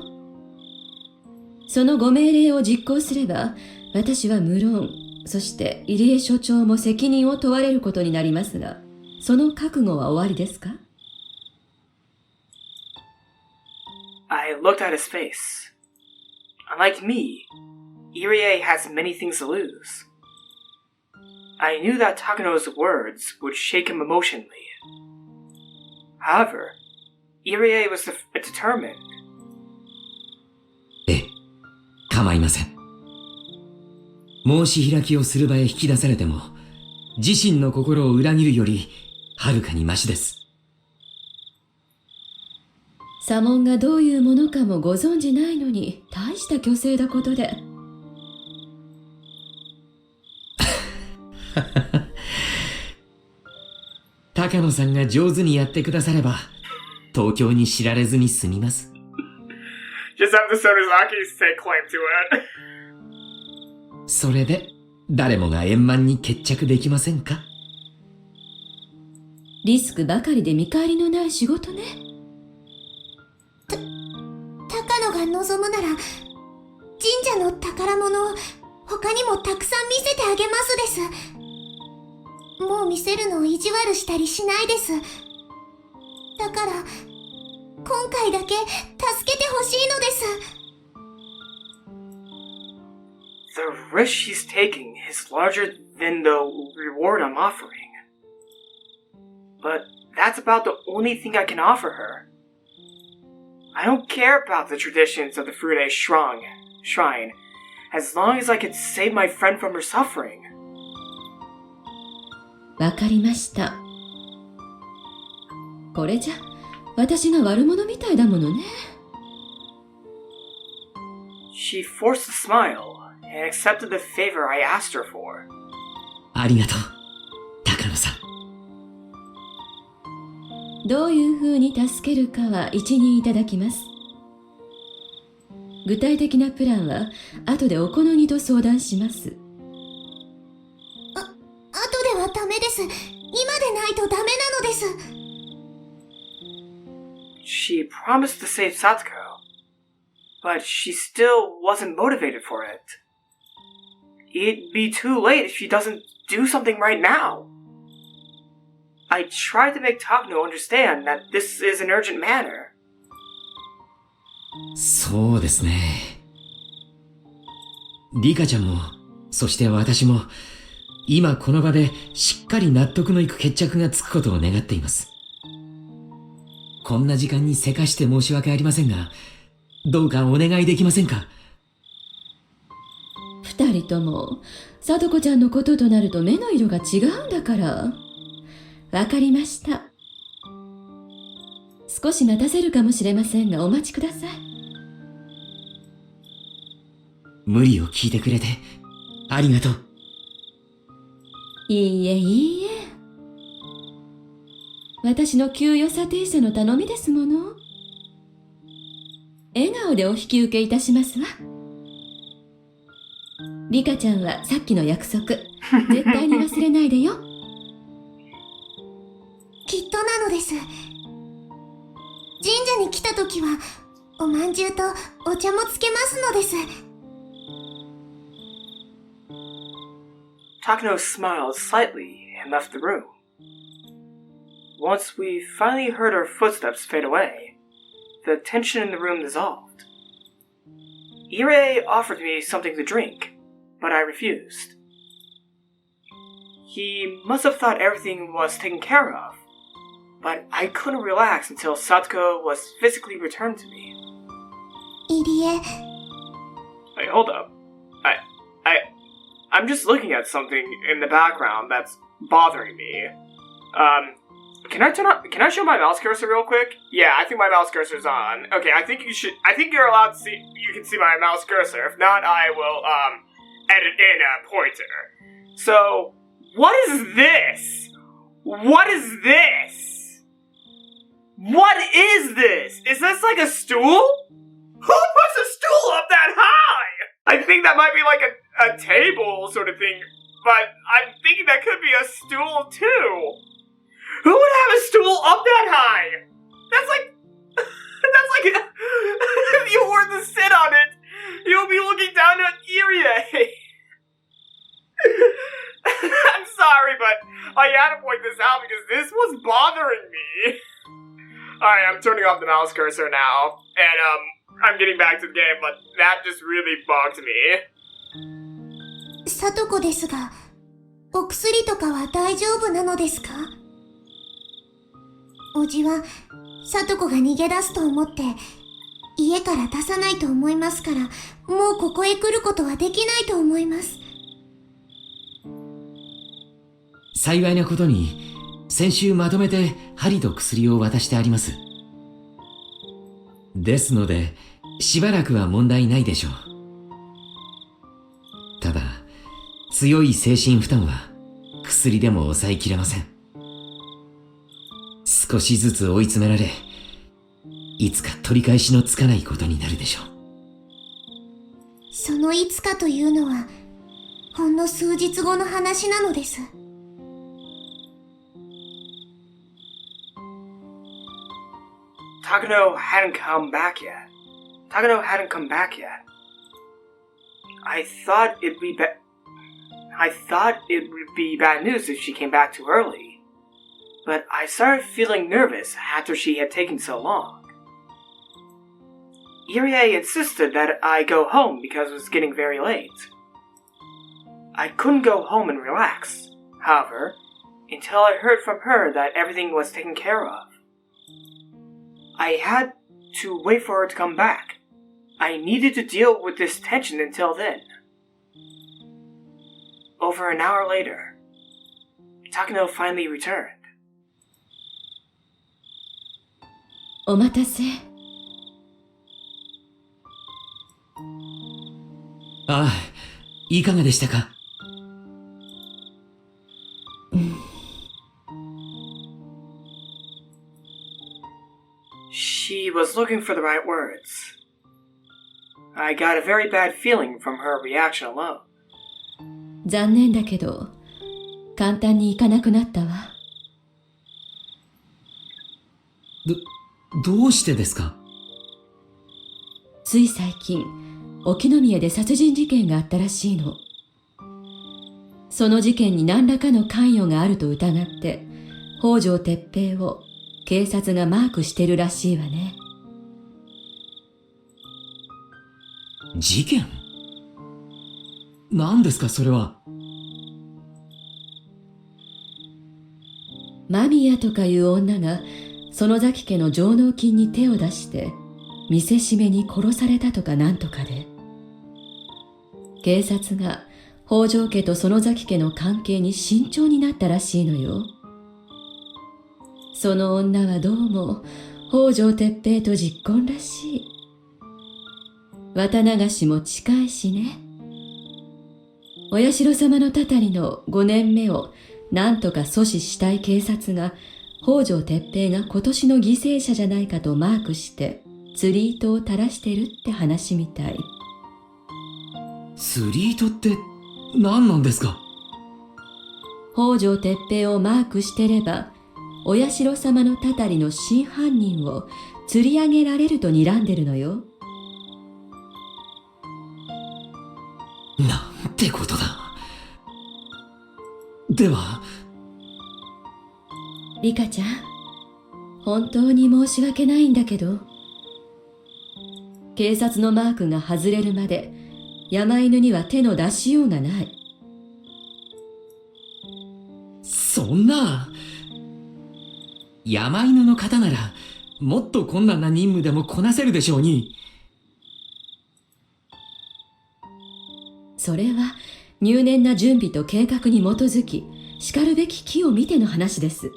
[SPEAKER 9] そのご命令を実行すれば、私は無論、そして入江所長も責任を問われることになりますが、その覚悟は終わりですか？
[SPEAKER 1] I looked at his face. Unlike me, Irie has many things to lose. I knew that Takano's words would shake him emotionally. However, Irie was determined.
[SPEAKER 8] ええ、構いません。申し開きをする場へ引き出されても、自身の心を裏切るよりはるかにマシです。
[SPEAKER 9] 左門がどういうものかもご存じないのに、大した虚勢だことで。
[SPEAKER 8] 高野さんが上手にやってくだされば、東京に知られずに済みます。
[SPEAKER 1] Just have the Sonozaki stake claim to it.
[SPEAKER 8] それで、誰もが円満に決着できませんか？
[SPEAKER 9] リスクばかりで見返りのない仕事ね。
[SPEAKER 4] 高野が望むなら、神社の宝物を他にもたくさん見せてあげますです。もう見せるのを意地悪したりしないです。だから、今回だけ助けてほしいのです。
[SPEAKER 1] The risk she's taking is larger than the reward I'm offering. But that's about the only thing I can offer her. I don't care about the traditions of the Furude shrine, as long as I can save my friend from her suffering.
[SPEAKER 9] わかりました。これじゃ、私が悪者みたいだものね。
[SPEAKER 1] She forced a smile and accepted the favor I asked her for.
[SPEAKER 8] ありがとう、高野さん。
[SPEAKER 9] どういう風に助けるかは一任いただきます。具体的なプランは後でお好みと相談します。
[SPEAKER 4] 後ではダメです。今でないとダメなのです。
[SPEAKER 1] She promised to save Satoko, but she still wasn't motivated for it. It'd be too late if she doesn't do something right now. I tried to make Takano understand that this is an urgent matter.
[SPEAKER 8] そうですね。リカちゃんも、そして私も、今この場でしっかり納得のいく決着がつくことを願っています。こんな時間にせかして申し訳ありませんが、どうかお願いできませんか？
[SPEAKER 9] 二人とも、さとこちゃんのこととなると目の色が違うんだから。わかりました。少し待たせるかもしれませんがお待ちください。
[SPEAKER 8] 無理を聞いてくれてありがとう。
[SPEAKER 9] いいえいいえ。私の給与査定者の頼みですもの。笑顔でお引き受けいたしますわ。リカちゃんはさっきの約束、絶対に忘れないでよ。
[SPEAKER 4] きっとなのです。神社に来た時は、おまんじゅうとお茶もつけますのです。
[SPEAKER 1] Takano smiled slightly and left the room. Once we finally heard her footsteps fade away, the tension in the room dissolved. Irie offered me something to drink, but I refused. He must have thought everything was taken care of, but I couldn't relax until Satoko was physically returned to me.
[SPEAKER 4] 入江。
[SPEAKER 1] Wait, hold up. I'm just looking at something in the background that's bothering me. Can I show my mouse cursor real quick? Yeah, I think my mouse cursor's on. Okay, I think you're allowed to see, you can see my mouse cursor. If not, I will, edit in a pointer. So, what is this? What is this? What is this? Is this like a stool? Who puts a stool up that high? I think that might be like a table sort of thing, but I'm thinking that could be a stool too. Who would have a stool up that high? That's like if you were to sit on it, you'll be looking down at Irie. I'm sorry, but I had to point this out because this was bothering me. Alright, I'm turning off the mouse cursor now, and I'm getting back to the game, but that just really bugged me.
[SPEAKER 4] さとこですが、お薬とかは大丈夫なのですか？おじは、さとこが逃げ出すと思って、家から出さないと思いますから、もうここへ来ることはできないと思います。
[SPEAKER 8] 幸いなことに、先週まとめて針と薬を渡してあります。ですので、しばらくは問題ないでしょう。ただ、強い精神負担は薬でも抑えきれません。少しずつ追い詰められ、いつか取り返しのつかないことになるでしょう。
[SPEAKER 4] そのいつかというのは、ほんの数日後の話なのです。
[SPEAKER 1] Takano hadn't come back yet. I thought it would be bad news if she came back too early. But I started feeling nervous after she had taken so long. Irie insisted that I go home because it was getting very late. I couldn't go home and relax, however, until I heard from her that everything was taken care of. I had to wait for her to come back. I needed to deal with this tension until then. Over an hour later, Takano finally returned.
[SPEAKER 9] お待たせ。
[SPEAKER 8] ああ、いかがでしたか？She
[SPEAKER 1] was looking for the right words. I got a very bad feeling from her reaction alone.
[SPEAKER 9] 残念だけど、簡単にいかなくなったわ。
[SPEAKER 8] どうしてですか？
[SPEAKER 9] つい最近、沖宮で殺人事件があったらしいの。その事件に何らかの関与があると疑って、北条哲平を警察がマークしてるらしいわね。
[SPEAKER 8] 事件？何ですかそれは？
[SPEAKER 9] 間宮とかいう女が園崎家の上納金に手を出して見せしめに殺されたとかなんとかで、警察が北条家と園崎家の関係に慎重になったらしいのよ。その女はどうも北条哲平と実婚らしい。綿流しも近いしね。お社様のたたりの5年目をなんとか阻止したい警察が、北条哲平が今年の犠牲者じゃないかとマークして釣り糸を垂らしてるって話みたい。
[SPEAKER 8] 釣り糸って何なんですか？
[SPEAKER 9] 北条哲平をマークしてれば、お社様のたたりの真犯人を釣り上げられると睨んでるのよ。
[SPEAKER 8] なんてことだ。では、
[SPEAKER 9] リカちゃん、本当に申し訳ないんだけど、警察のマークが外れるまで山犬には手の出しようがない。
[SPEAKER 8] そんな。山犬の方ならもっと困難な任務でもこなせるでしょうに。
[SPEAKER 9] それは入念な準備と計画に基づき、しかるべき機を見ての話です。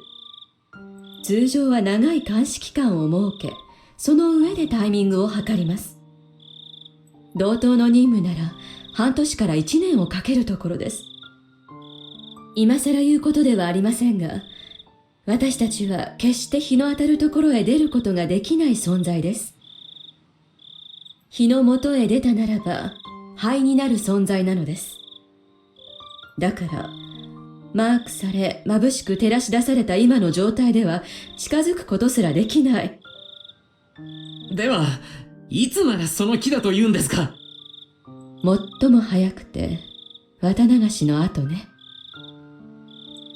[SPEAKER 9] 通常は長い監視期間を設け、その上でタイミングを測ります。同等の任務なら半年から1年をかけるところです。今更言うことではありませんが、私たちは決して日の当たるところへ出ることができない存在です。日の元へ出たならば灰になる存在なのです。だからマークされ眩しく照らし出された今の状態では近づくことすらできない。
[SPEAKER 8] では、いつならその木だと言うんですか？
[SPEAKER 9] 最も早くて綿流しの後ね。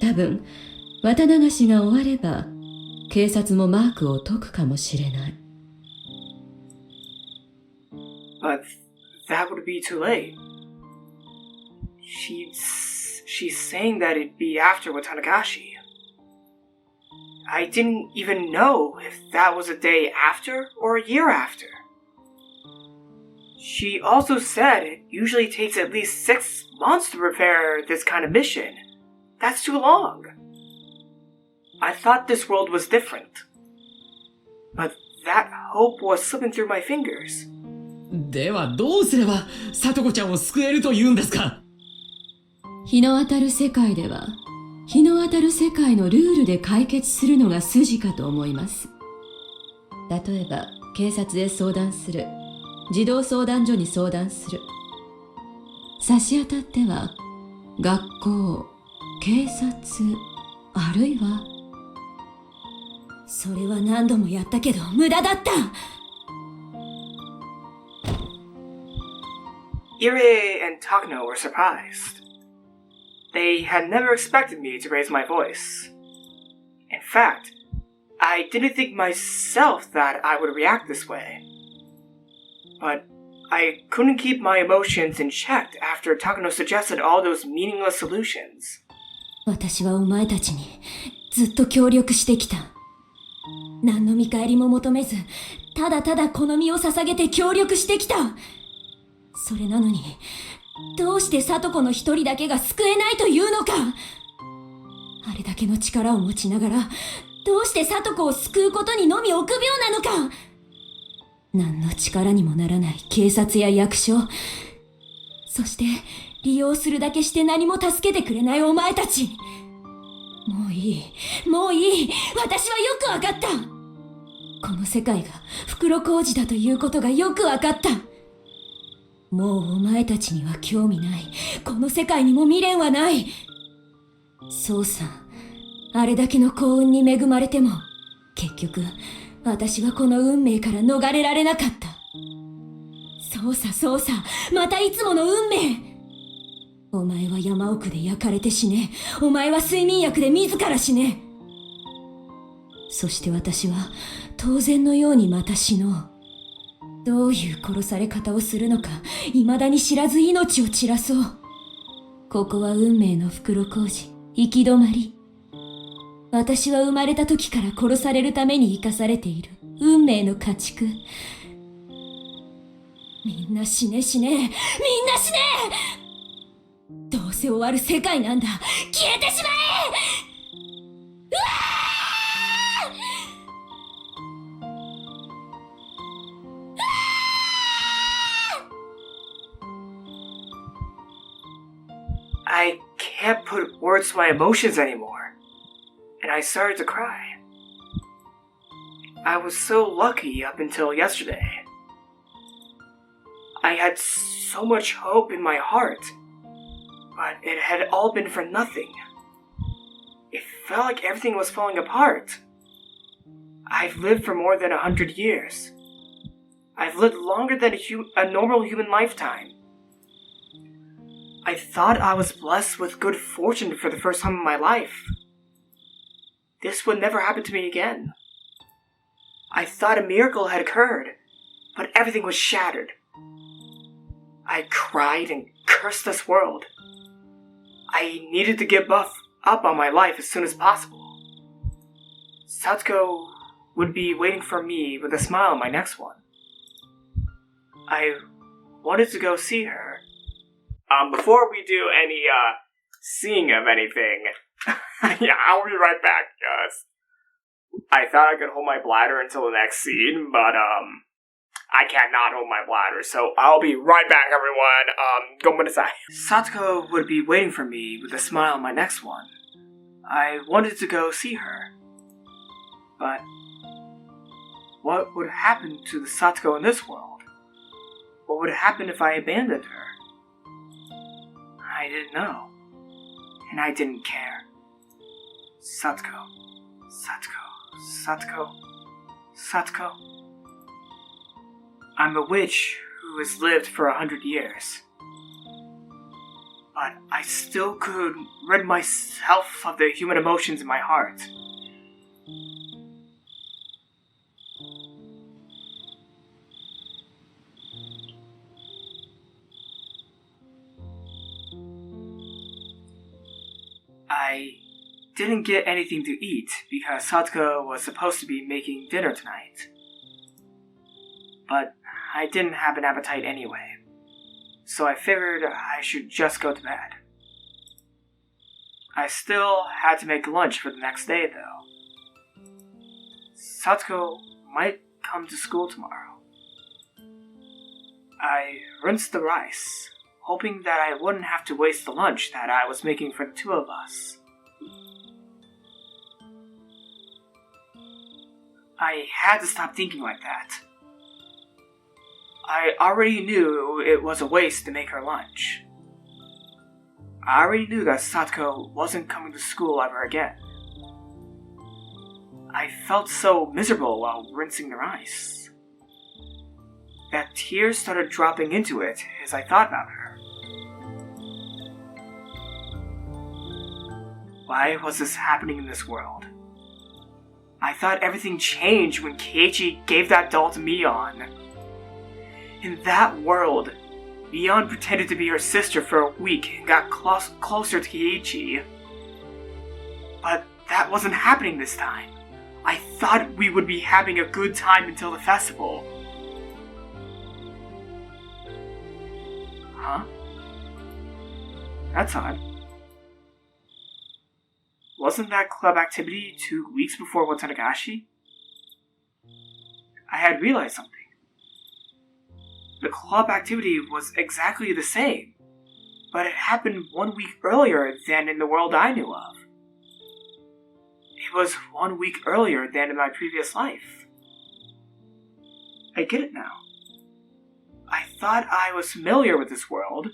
[SPEAKER 9] 多分綿流しが終われば警察もマークを解くかもしれない。
[SPEAKER 1] But that would be too late. She's saying that it'd be after with Higurashi. I didn't even know if that was a day after or a year after. She also said it usually takes at least 6 months to prepare this kind of mission. That's too long. I thought this world was different. But that hope was slipping through my fingers.
[SPEAKER 8] ではどうすれば里子ちゃんを救えると言うんですか？
[SPEAKER 9] 日の当たる世界では、日の当たる世界のルールで解決するのが筋かと思います。例えば、警察へ相談する。児童相談所に相談する。差し当たっては、学校、警察、あるいは、
[SPEAKER 4] それは何度もやったけど無駄だった。
[SPEAKER 1] Irie and Takano were surprised. They had never expected me to raise my voice. In fact, I didn't think myself that I would react this way. But I couldn't keep my emotions in check after Takano suggested all those meaningless solutions.
[SPEAKER 4] 私はお前たちにずっと協力してきた。何の見返りも求めず、ただただこの身を捧げて協力してきた。それなのに、どうして里子の一人だけが救えないというのか。あれだけの力を持ちながら、どうして里子を救うことにのみ臆病なのか。何の力にもならない警察や役所、
[SPEAKER 9] そして利用するだけして何も助けてくれないお前たち。もういい、もういい。私はよくわかった。この世界が袋小路だということがよくわかった。もうお前たちには興味ない。この世界にも未練はない。そうさ、あれだけの幸運に恵まれても、結局、私はこの運命から逃れられなかった。そうさそうさ、またいつもの運命。お前は山奥で焼かれて死ね。お前は睡眠薬で自ら死ね。そして私は当然のようにまた死のう。どういう殺され方をするのか、未だに知らず命を散らそう。ここは運命の袋小路、行き止まり。私は生まれた時から殺されるために生かされている運命の家畜。みんな死ね死ね、みんな死ね。どうせ終わる世界なんだ。消えてしまえ。うわ
[SPEAKER 1] I can't put words to my emotions anymore, and I started to cry. I was so lucky up until yesterday. I had so much hope in my heart, but it had all been for nothing. It felt like everything was falling apart. I've lived for more than 100 years. I've lived longer than a normal human lifetime. I thought I was blessed with good fortune for the first time in my life. This would never happen to me again. I thought a miracle had occurred, but everything was shattered. I cried and cursed this world. I needed to give up on my life as soon as possible. Satoko would be waiting for me with a smile on my next one. I wanted to go see her. Before we do any, seeing of anything, yeah, I'll be right back, guys. I thought I could hold my bladder until the next scene, but, I cannot hold my bladder, so I'll be right back, everyone. Gomenasai. Satoko would be waiting for me with a smile on my next one. I wanted to go see her. But what would happen to the Satoko in this world? What would happen if I abandoned her? I didn't know. And I didn't care. Satoko. Satoko. Satoko. Satoko. I'm a witch who has lived for 100 years. But I still could rid myself of the human emotions in my heart. I didn't get anything to eat because Satoko was supposed to be making dinner tonight. But I didn't have an appetite anyway, so I figured I should just go to bed. I still had to make lunch for the next day though. Satoko might come to school tomorrow. I rinsed the rice, hoping that I wouldn't have to waste the lunch that I was making for the two of us. I had to stop thinking like that. I already knew it was a waste to make her lunch. I already knew that Satoko wasn't coming to school ever again. I felt so miserable while rinsing the rice that tears started dropping into it as I thought about her. Why was this happening in this world? I thought everything changed when Keiichi gave that doll to Mion. In that world, Mion pretended to be her sister for a week and got closer to Keiichi. But that wasn't happening this time. I thought we would be having a good time until the festival. Huh? That's odd. Wasn't that club activity 2 weeks before Watanagashi? I had realized something. The club activity was exactly the same, but it happened 1 week earlier than in the world I knew of. It was 1 week earlier than in my previous life. I get it now. I thought I was familiar with this world,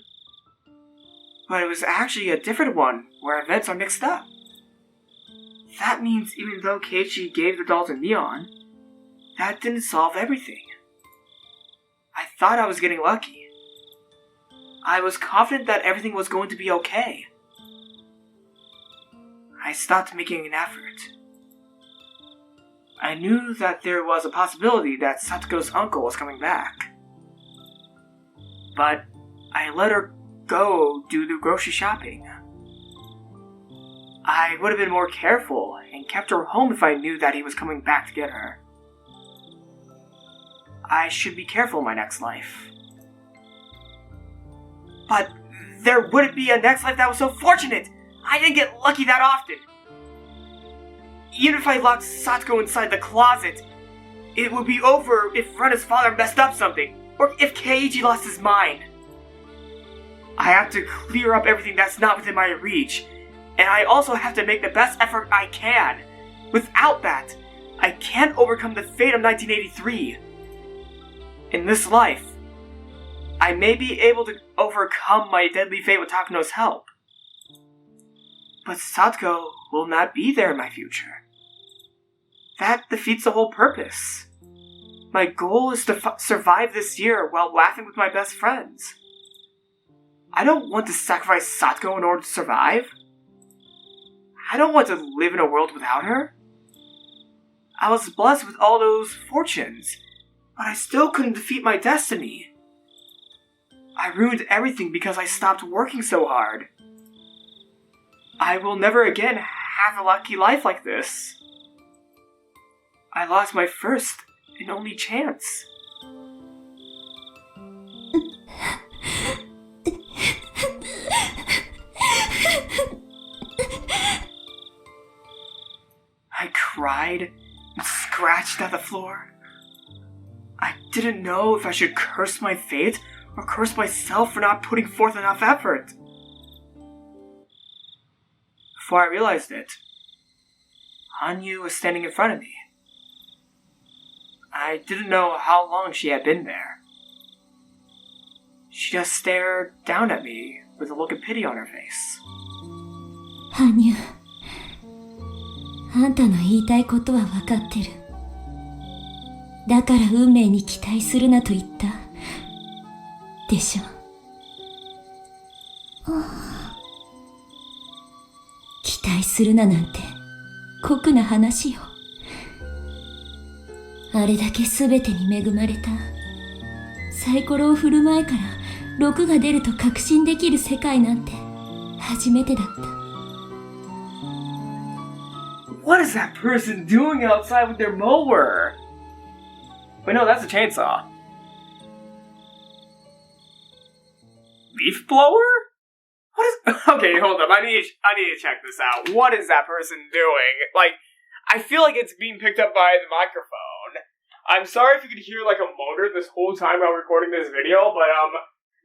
[SPEAKER 1] but it was actually a different one where events are mixed up. That means even though Keiichi gave the doll to Neon, that didn't solve everything. I thought I was getting lucky. I was confident that everything was going to be okay. I stopped making an effort. I knew that there was a possibility that Satoko's uncle was coming back. But I let her go do the grocery shopping. I would have been more careful and kept her home if I knew that he was coming back to get her. I should be careful in my next life. But there wouldn't be a next life that was so fortunate! I didn't get lucky that often! Even if I locked Satoko inside the closet, it would be over if Rena's father messed up something, or if Keiichi lost his mind. I have to clear up everything that's not within my reach, and I also have to make the best effort I can. Without that, I can't overcome the fate of 1983. In this life, I may be able to overcome my deadly fate with Takano's help. But Satoko will not be there in my future. That defeats the whole purpose. My goal is to survive this year while laughing with my best friends. I don't want to sacrifice Satoko in order to survive. I don't want to live in a world without her. I was blessed with all those fortunes, but I still couldn't defeat my destiny. I ruined everything because I stopped working so hard. I will never again have a lucky life like this. I lost my first and only chance. I cried and scratched at the floor. I didn't know if I should curse my fate or curse myself for not putting forth enough effort. Before I realized it, Hanyu was standing in front of me. I didn't know how long she had been there. She just stared down at me with a look of pity on her face.
[SPEAKER 4] ハニュ、あんたの言いたいことは分かってる。だから運命に期待するなと言った。でしょ。期待するななんて酷な話よ。あれだけ全てに恵まれた。サイコロを振る前から6が出ると確信できる世界なんて初めてだった。
[SPEAKER 1] What is that person doing outside with their mower? Wait, no, that's a chainsaw. Leaf blower? What is... Okay, hold up. I need to check this out. What is that person doing? Like, I feel like it's being picked up by the microphone. I'm sorry if you could hear, like, a motor this whole time while recording this video, but,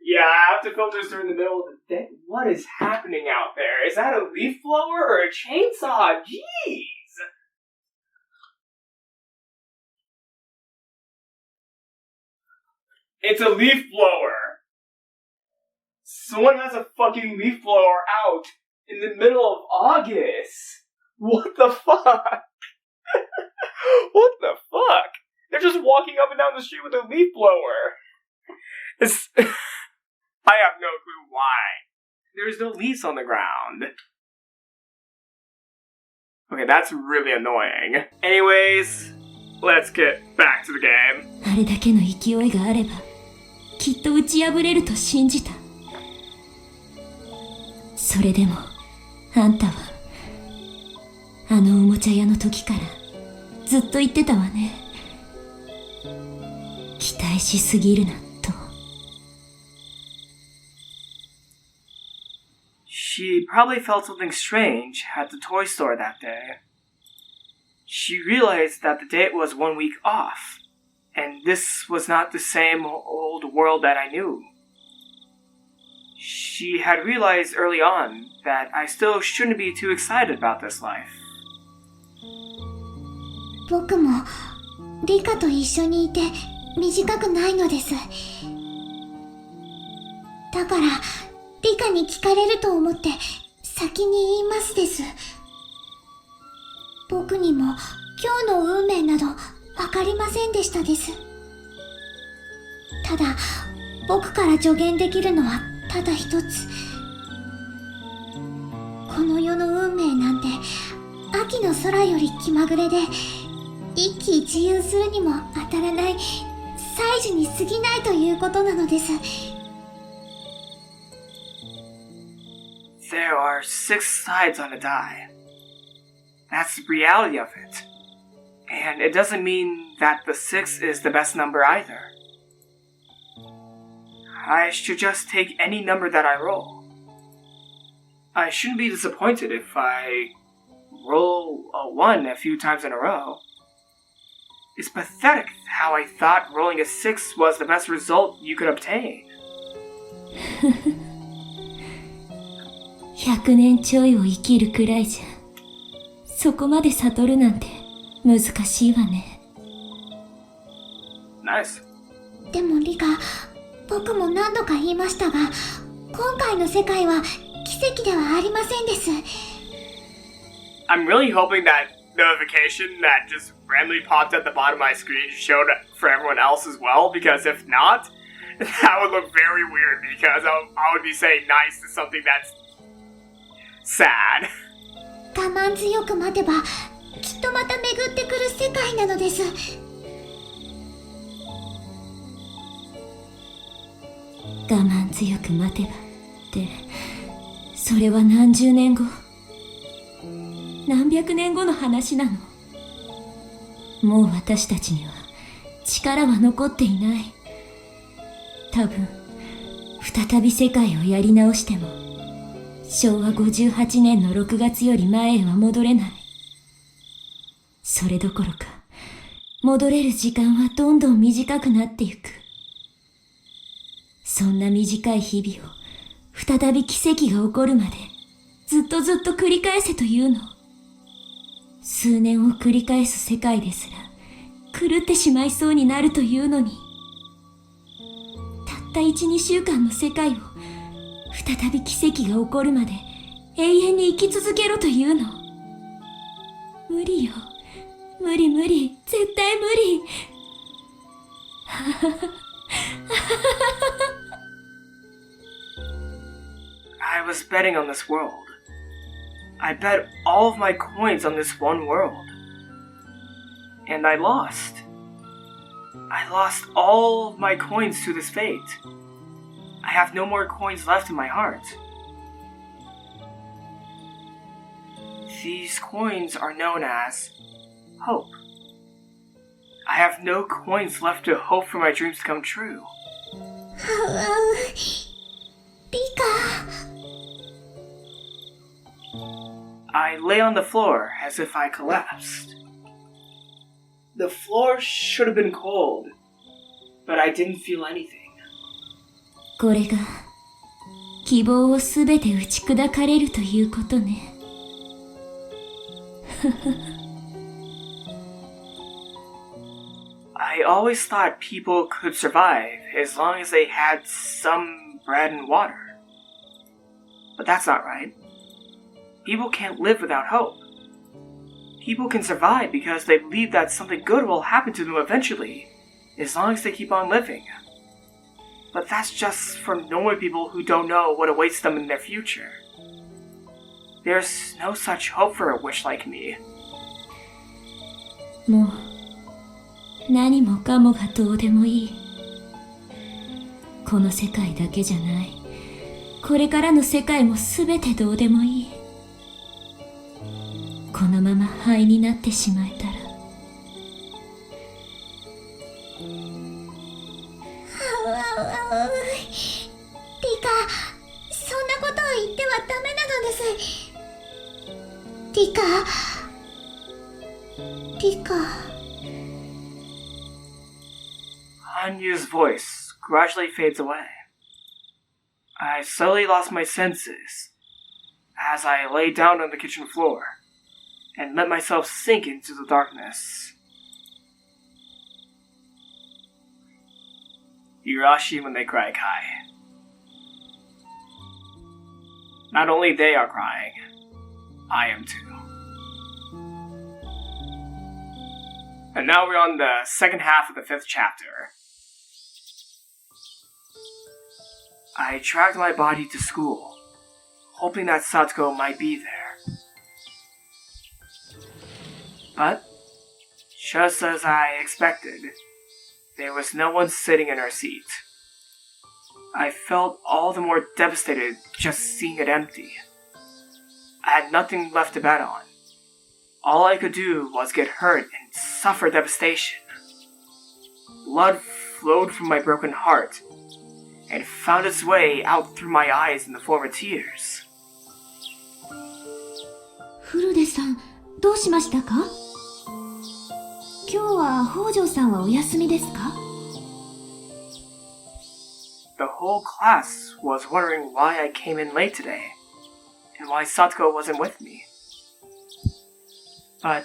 [SPEAKER 1] yeah, I have to film this during the middle of the day. What is happening out there? Is that a leaf blower or a chainsaw? Jeez! It's a leaf blower. Someone has a fucking leaf blower out in the middle of August. What the fuck? What the fuck? They're just walking up and down the street with a leaf blower. It's... I have no clue why. There's no leaves on the ground. Okay, that's really annoying. Anyways, let's get back to the game.
[SPEAKER 4] あれだけの勢いがあればきっと打ち破れると信じた。それでもあんたはあのおもちゃ屋の時からずっと言ってたわね。期待しすぎるなと。
[SPEAKER 1] She probably felt something strange at the toy store that day. She realized that the date was 1 week off, and this was not the same old world that I knew. She had realized early on that I still shouldn't be too excited about this life.
[SPEAKER 4] 僕もリカと一緒にいて短くないのです。だからリカに聞かれると思って先に言いますです。僕にも今日の運命などわかりませんでしたです。ただ僕から助言できるのはただ一つ。この世の運命なんて秋の空より気まぐれで、一喜一憂するにも当たらない祭事に過ぎないということなのです。
[SPEAKER 1] There are 6 sides on a die. That's the reality of it. And it doesn't mean that the 6 is the best number either. I should just take any number that I roll. I shouldn't be disappointed if I roll a 1 a few times in a row. It's pathetic how I thought rolling a 6 was the best result you could obtain.
[SPEAKER 9] 100年ちょいを生きるくらいじゃ、そこまで悟るなんて難しいわね。
[SPEAKER 1] Nice.
[SPEAKER 4] でもリカ、僕も何度か言いましたが、今回の世界は奇跡ではありませんです。
[SPEAKER 1] I'm really hoping that notification that just randomly popped at the bottom of my screen showed for everyone else as well, because if not, that would look very weird, because I would be saying nice to something that's sad.
[SPEAKER 4] 我慢強く待てばきっとまた巡ってくる世界なのです。
[SPEAKER 9] 我慢強く待てばって、それは何十年後、何百年後の話なの。もう私たちには力は残っていない。多分再び世界をやり直しても昭和58年の6月より前へは戻れない。それどころか戻れる時間はどんどん短くなってゆく。そんな短い日々を再び奇跡が起こるまでずっとずっと繰り返せというの。数年を繰り返す世界ですら狂ってしまいそうになるというのに、たった 1,2 週間の世界を再び奇跡が起こるまで永遠に生き続けろというの。無理よ、無理無理、絶対無理。
[SPEAKER 1] I was betting on this world. I bet all of my coins on this one world. And I lost. I lost all of my coins to this fate. I have no more coins left in my heart. These coins are known as hope. I have no coins left to hope for my dreams to come true.
[SPEAKER 4] リカ。
[SPEAKER 1] I lay on the floor as if I collapsed. The floor should have been cold, but I didn't feel anything.
[SPEAKER 9] これが希望をすべて打ち砕かれるということね。
[SPEAKER 1] I always thought people could survive as long as they had some bread and water. But that's not right. People can't live without hope. People can survive because they believe that something good will happen to them eventually, as long as they keep on living. But that's just for normal people who don't know what awaits them in their future. There's no such hope for a witch like me.
[SPEAKER 9] もう何もかもがどうでもいい。この世界だけじゃない。これからの世界もすべてどうでもいい。このまま灰になってしまえたら。
[SPEAKER 4] リカ、そんなことを言ってはダメなのです。リカ。
[SPEAKER 1] Hanyu's voice gradually fades away. I slowly lost my senses as I lay down on the kitchen floor and let myself sink into the darkness. Higurashi when they cry, Kai. Not only they are crying, I am too. And now we're on the second half of the 5th chapter. I dragged my body to school, hoping that Satoko might be there. But, just as I expected, there was no one sitting in her seat. I felt all the more devastated just seeing it empty. I had nothing left to bet on. All I could do was get hurt and suffer devastation. Blood flowed from my broken heart and found its way out through my eyes in the form of tears.
[SPEAKER 4] 古出さん、どうしましたか？今日は北条さんはお休みですか？
[SPEAKER 1] The whole class was wondering why I came in late today, and why Satoko wasn't with me. But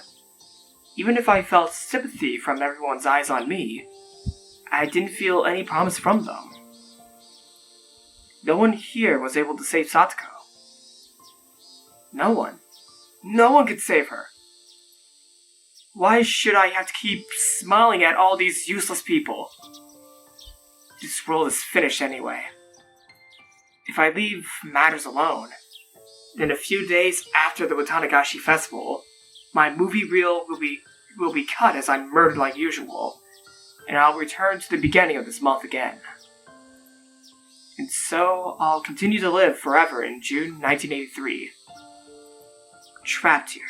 [SPEAKER 1] even if I felt sympathy from everyone's eyes on me, I didn't feel any promise from them. No one here was able to save Satoko. No one. No one could save her. Why should I have to keep smiling at all these useless people? This world is finished anyway. If I leave matters alone, then a few days after the Watanagashi festival, my movie reel will be cut as I'm murdered like usual, and I'll return to the beginning of this month again. And so I'll continue to live forever in June 1983. Trapped here.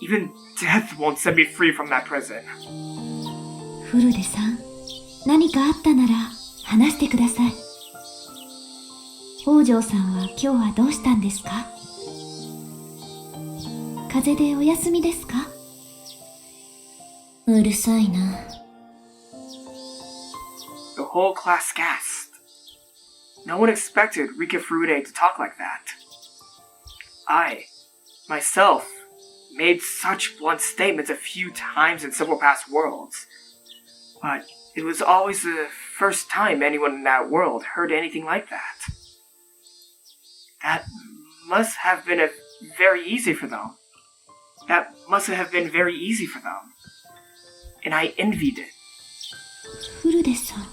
[SPEAKER 1] Even death won't set me free from that prison.
[SPEAKER 4] 古出さん、何かあったなら話してください。北条さんは今日はどうしたんですか？風邪でお休みですか？うるさいな。
[SPEAKER 1] The whole class gasped. No one expected Rika Furude to talk like that. I, myself, made such blunt statements a few times in several past worlds, but it was always the first time anyone in that world heard anything like that. That must have been very easy for them. And I envied it.
[SPEAKER 4] 古出さん。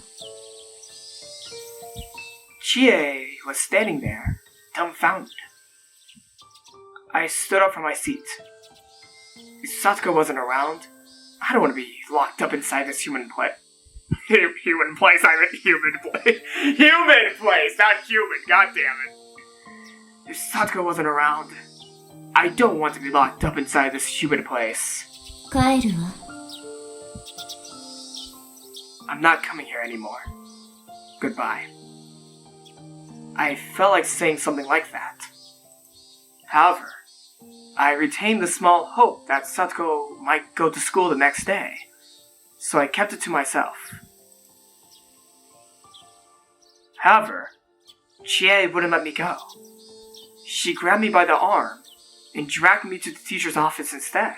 [SPEAKER 1] Chie was standing there, dumbfounded. I stood up from my seat. If Satoko wasn't around, I don't want to be locked up inside this human place. Human place, I meant human place. Human place, not human, goddammit. If Satoko wasn't around, I don't want to be locked up inside this human place.
[SPEAKER 4] 帰るわ。
[SPEAKER 1] I'm not coming here anymore. Goodbye. I felt like saying something like that. However, I retained the small hope that Satoko might go to school the next day, so I kept it to myself. However, Chie wouldn't let me go. She grabbed me by the arm and dragged me to the teacher's office instead.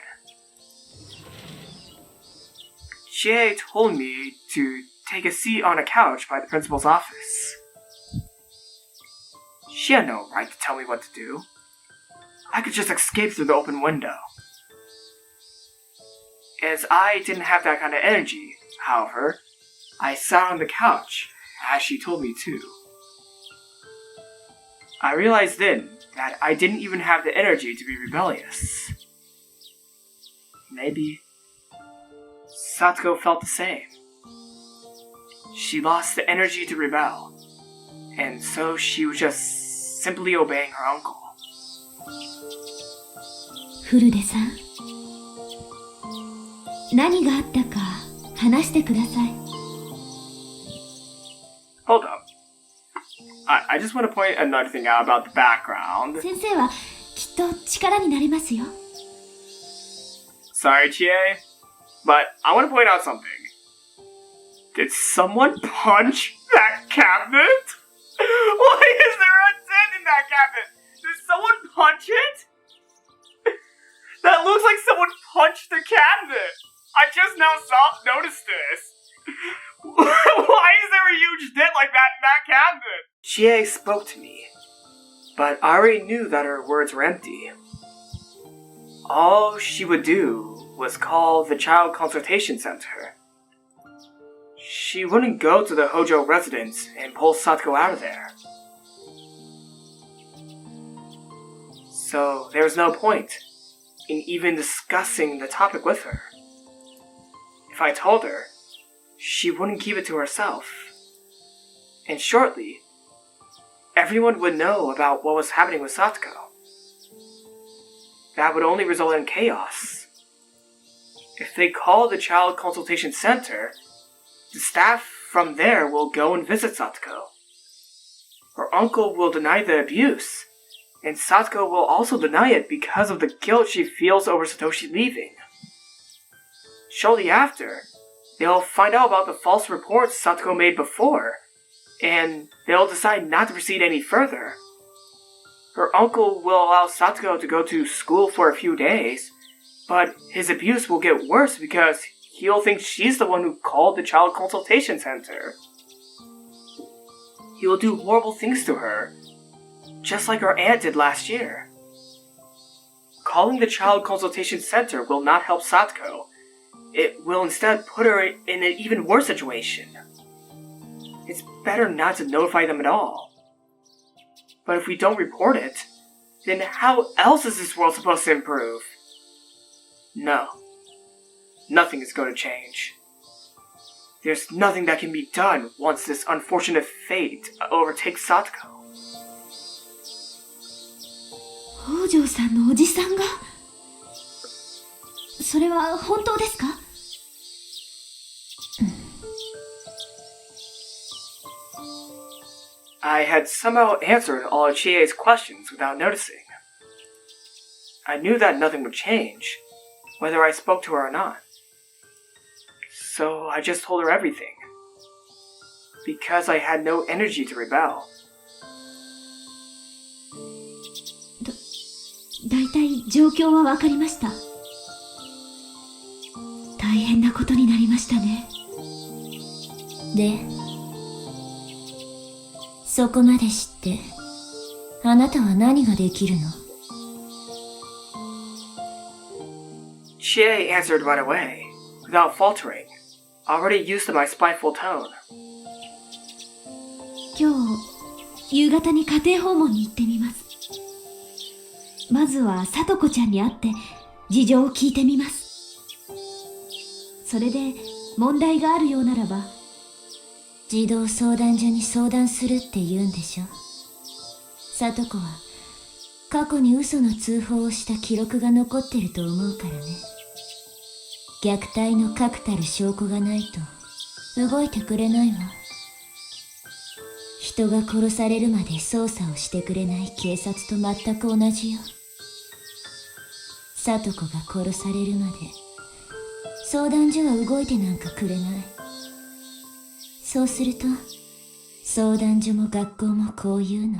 [SPEAKER 1] Chie told me to take a seat on a couch by the principal's office. She had no right to tell me what to do. I could just escape through the open window. As I didn't have that kind of energy, however, I sat on the couch as she told me to. I realized then that I didn't even have the energy to be rebellious. Maybe Satoko felt the same. She lost the energy to rebel, and so she was just simply obeying her uncle.
[SPEAKER 4] 古出さん、何があったか話してください。
[SPEAKER 1] Hold up. I just want to point another thing out about the background.
[SPEAKER 4] 先生はきっと力になれますよ。
[SPEAKER 1] Sorry, Chie, but I want to point out something. Did someone punch that cabinet? Why is there a dent in that cabinet? Did someone punch it? That looks like someone punched the cabinet. I just now noticed this. Why is there a huge dent like that in that cabinet? Chie spoke to me, but I already knew that her words were empty. All she would do was call the Child Consultation Center. She wouldn't go to the Houjou residence and pull Satoko out of there. So there was no point in even discussing the topic with her. If I told her, she wouldn't keep it to herself. And shortly, everyone would know about what was happening with Satoko. That would only result in chaos. If they call the Child Consultation Center, the staff from there will go and visit Satoko. Her uncle will deny the abuse, and Satoko will also deny it because of the guilt she feels over Satoshi leaving. Shortly after, they'll find out about the false reports Satoko made before, and they'll decide not to proceed any further. Her uncle will allow Satoko to go to school for a few days, but his abuse will get worse because he'll think she's the one who called the Child Consultation Center. He will do horrible things to her, just like her aunt did last year. Calling the Child Consultation Center will not help Satoko. It will instead put her in an even worse situation. It's better not to notify them at all. But if we don't report it, then how else is this world supposed to improve? No. Nothing is going to change. There's nothing that can be done once this unfortunate fate overtakes Satoko.
[SPEAKER 4] 北条さんのおじさんがそれは本当ですか？
[SPEAKER 1] I had somehow answered all of Chie's questions without noticing. I knew that nothing would change, whether I spoke to her or not. So I just told her everything. Because I had no energy to rebel.
[SPEAKER 4] だいたい状況はわかりました。大変なことになりましたね。で、そこまで知って、あなたは何ができるの？
[SPEAKER 1] Chie answered right away, without faltering, already used to my spiteful tone.
[SPEAKER 4] 今日、夕方に家庭訪問に行ってみます。まずはさとこちゃんに会って事情を聞いてみます。それで問題があるようならば児童相談所に相談するって言うんでしょ。さとこは過去に嘘の通報をした記録が残ってると思うからね。虐待の確たる証拠がないと動いてくれないわ。人が殺されるまで捜査をしてくれない警察と全く同じよ。さとこが殺されるまで相談所は動いてなんかくれない。そうすると相談所も学校もこう言うの。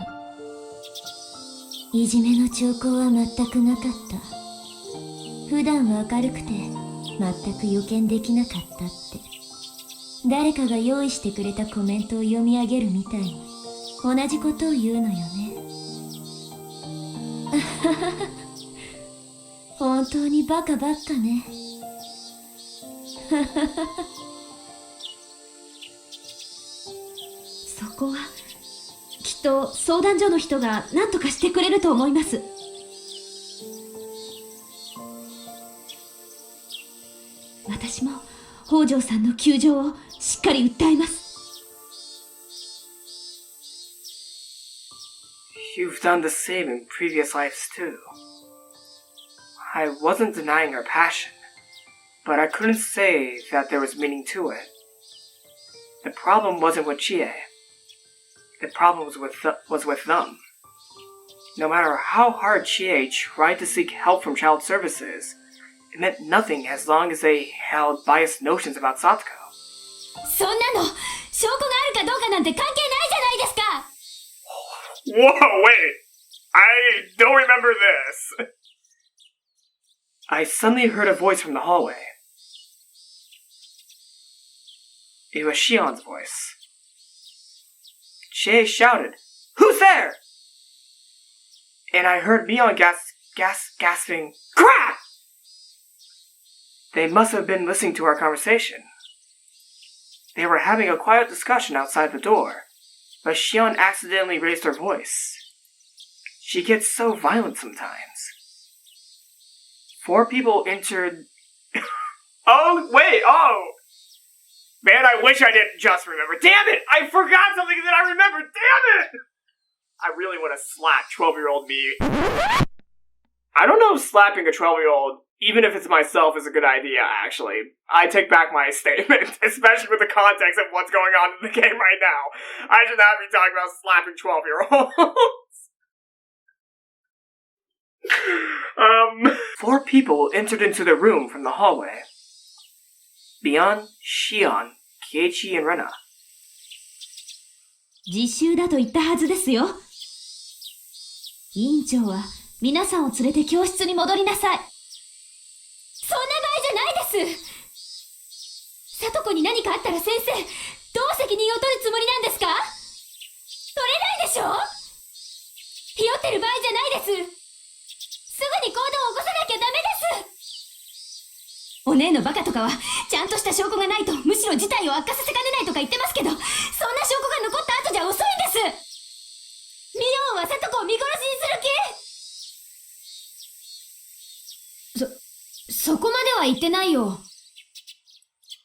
[SPEAKER 4] いじめの兆候は全くなかった。普段は明るくて全く予見できなかったって。誰かが用意してくれたコメントを読み上げるみたいに同じことを言うのよね。本当にバカばっかね。そこはきっと相談所の人が何とかしてくれると思います。私も北条さんの窮状をしっかり訴えます。
[SPEAKER 1] You've done the same in previous lives too. I wasn't denying her passion, but I couldn't say that there was meaning to it. The problem wasn't with Chie. The problem was with them. No matter how hard Chie tried to seek help from child services, it meant nothing as long as they held biased notions about Satoko.
[SPEAKER 4] そんなの証拠があるかどうかなんて関係ないじゃないですか。
[SPEAKER 1] Whoa, wait! I don't remember this! I suddenly heard a voice from the hallway. It was Shion's voice. Chie shouted, "Who's there?" And I heard Mion gasping, "Crap!" They must have been listening to our conversation. They were having a quiet discussion outside the door, but Shion accidentally raised her voice. She gets so violent sometimes. 4 people entered... Oh! Man, I wish I didn't just remember. Damn it! I forgot something that I remembered! Damn it! I really want to slap 12-year-old me. I don't know if slapping a 12-year-old, even if it's myself, is a good idea, actually. I take back my statement, especially with the context of what's going on in the game right now. I should not be talking about slapping 12-year-olds. 4 people entered into the room from the hallway. Bion, Shion, Keiichi, and Rena.
[SPEAKER 2] 自習だと言ったはずですよ。委員長は皆さんを連れて教室に戻りなさい。そんな場合じゃないです。里子に何かあったら先生、どう責任を取るつもりなんですか？取れないでしょ？ひよってる場合じゃないです。すぐに行動を起こさなきゃダメです。お姉のバカとかはちゃんとした証拠がないとむしろ事態を悪化させかねないとか言ってますけど、そんな証拠が残った後じゃ遅いんです。ミオンは里子を見殺しにする気？そこまでは言ってないよ。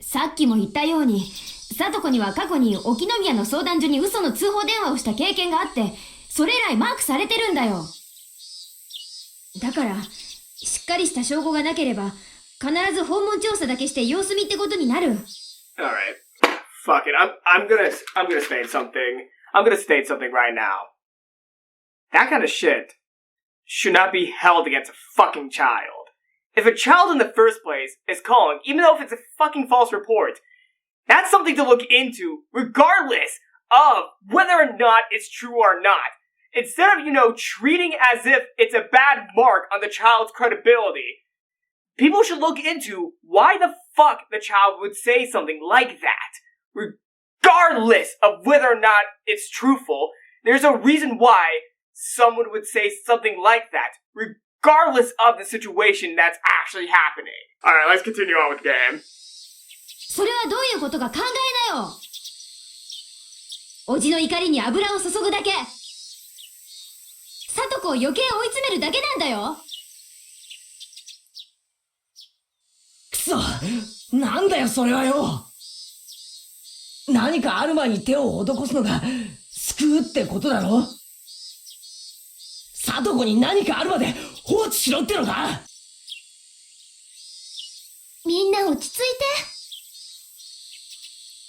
[SPEAKER 2] さっきも言ったように、里子には過去に沖宮の相談所に嘘の通報電話をした経験があって、それ以来マークされてるんだよ。だから、しっかりした証拠がなければ、必ず訪問調査だけして様子見ってことになる。
[SPEAKER 1] Alright. Fuck it. I'm gonna state something. I'm gonna state something right now. That kind of shit should not be held against a fucking child. If a child in the first place is calling, even though if it's a fucking false report, that's something to look into, regardless of whether or not it's true or not. Instead of, treating as if it's a bad mark on the child's credibility, people should look into why the fuck the child would say something like that. Regardless of whether or not it's truthful, there's a reason why someone would say something like that, regardless of the situation that's actually happening. Alright, let's continue on with the game.
[SPEAKER 2] それはどういうことか考えなよ。おじの怒りに油を注ぐだけ。里子を余計追い詰めるだけなんだよ。
[SPEAKER 10] くそ、なんだよそれはよ。何かある前に手を施すのが救うってことだろ。里子に何かあるまで放置しろってのか。
[SPEAKER 4] みんな落ち着いて。